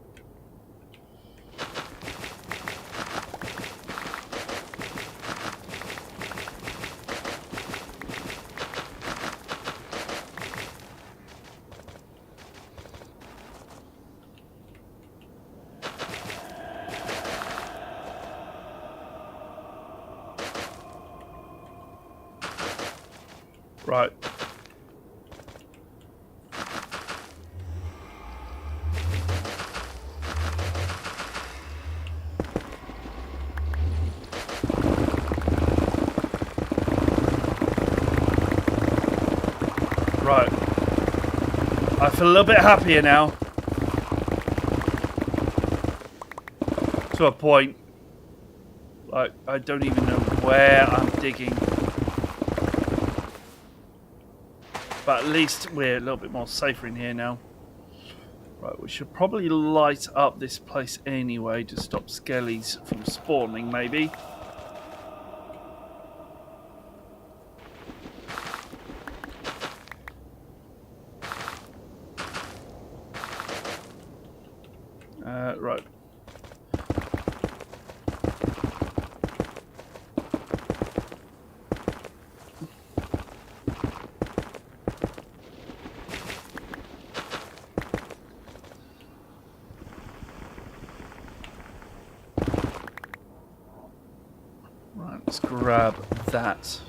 Right. Right. I feel a little bit happier now. To a point. Like, I don't even know where I'm digging. But at least we're a little bit more safer in here now. Right, we should probably light up this place anyway to stop skellies from spawning, maybe. Right. grab that.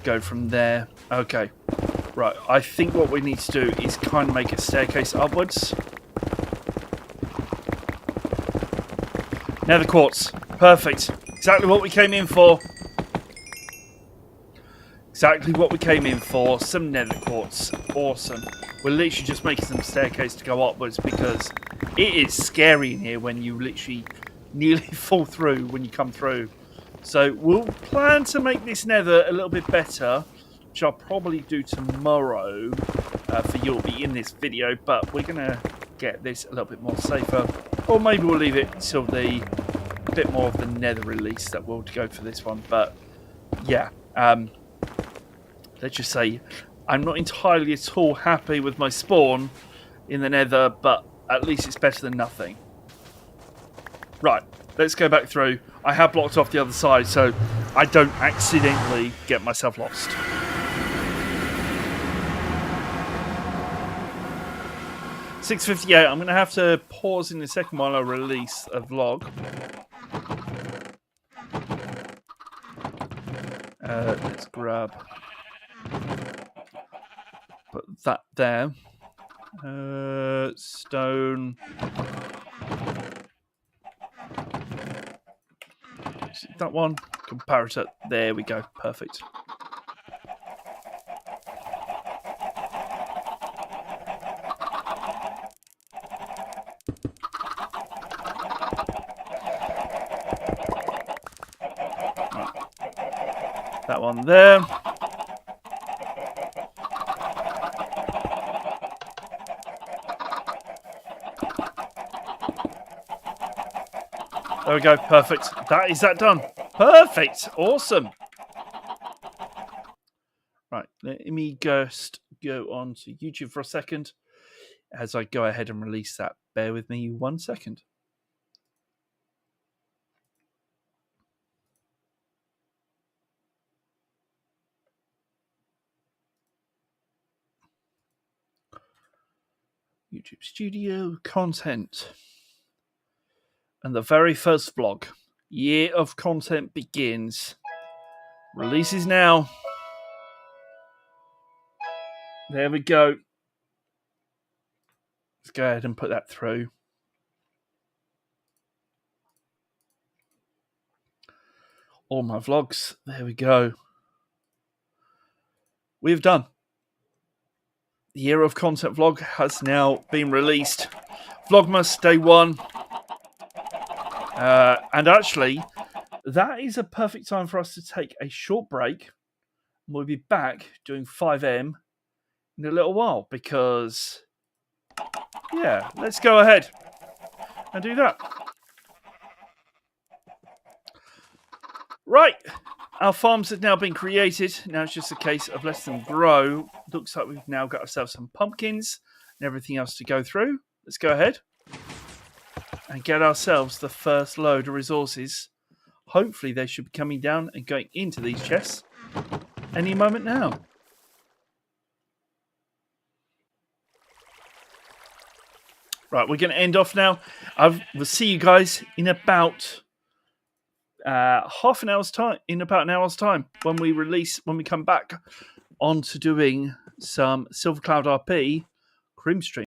Go from there. Okay. Right. I think what we need to do is kind of make a staircase upwards. Nether quartz. Perfect. Exactly what we came in for. Exactly what we came in for. Some nether quartz. Awesome. We're literally just making some staircase to go upwards because it is scary in here when you literally nearly fall through when you come through. So we'll plan to make this nether a little bit better, which I'll probably do tomorrow for you will be in this video, but we're going to get this a little bit more safer. Or maybe we'll leave it till the bit more of the nether release that we'll go for this one. But yeah, let's just say I'm not entirely at all happy with my spawn in the nether, but at least it's better than nothing. Right, let's go back through. I have blocked off the other side so I don't accidentally get myself lost. $6:58. I'm going to have to pause in a second while I release a vlog. Let's grab... Put that there. Stone. That one. Comparator. There we go. Perfect. That one there. There we go. Perfect. Is that done? Perfect. Awesome. Right. Let me just go on to YouTube for a second as I go ahead and release that. Bear with me 1 second. YouTube Studio content. And the very first vlog. Year of content begins. Releases now. There we go. Let's go ahead and put that through. All my vlogs. There we go. We've done. The Year of Content vlog has now been released. Vlogmas Day 1. And actually, that is a perfect time for us to take a short break. We'll be back doing 5M in a little while because, yeah, let's go ahead and do that. Right, our farms have now been created. Now it's just a case of letting them grow. Looks like we've now got ourselves some pumpkins and everything else to go through. Let's go ahead and get ourselves the first load of resources. Hopefully they should be coming down and going into these chests any moment now. Right, we're going to end off now. We'll see you guys in about half an hour's time. In about an hour's time, when we come back on to doing some Silver Cloud RP Crimstream.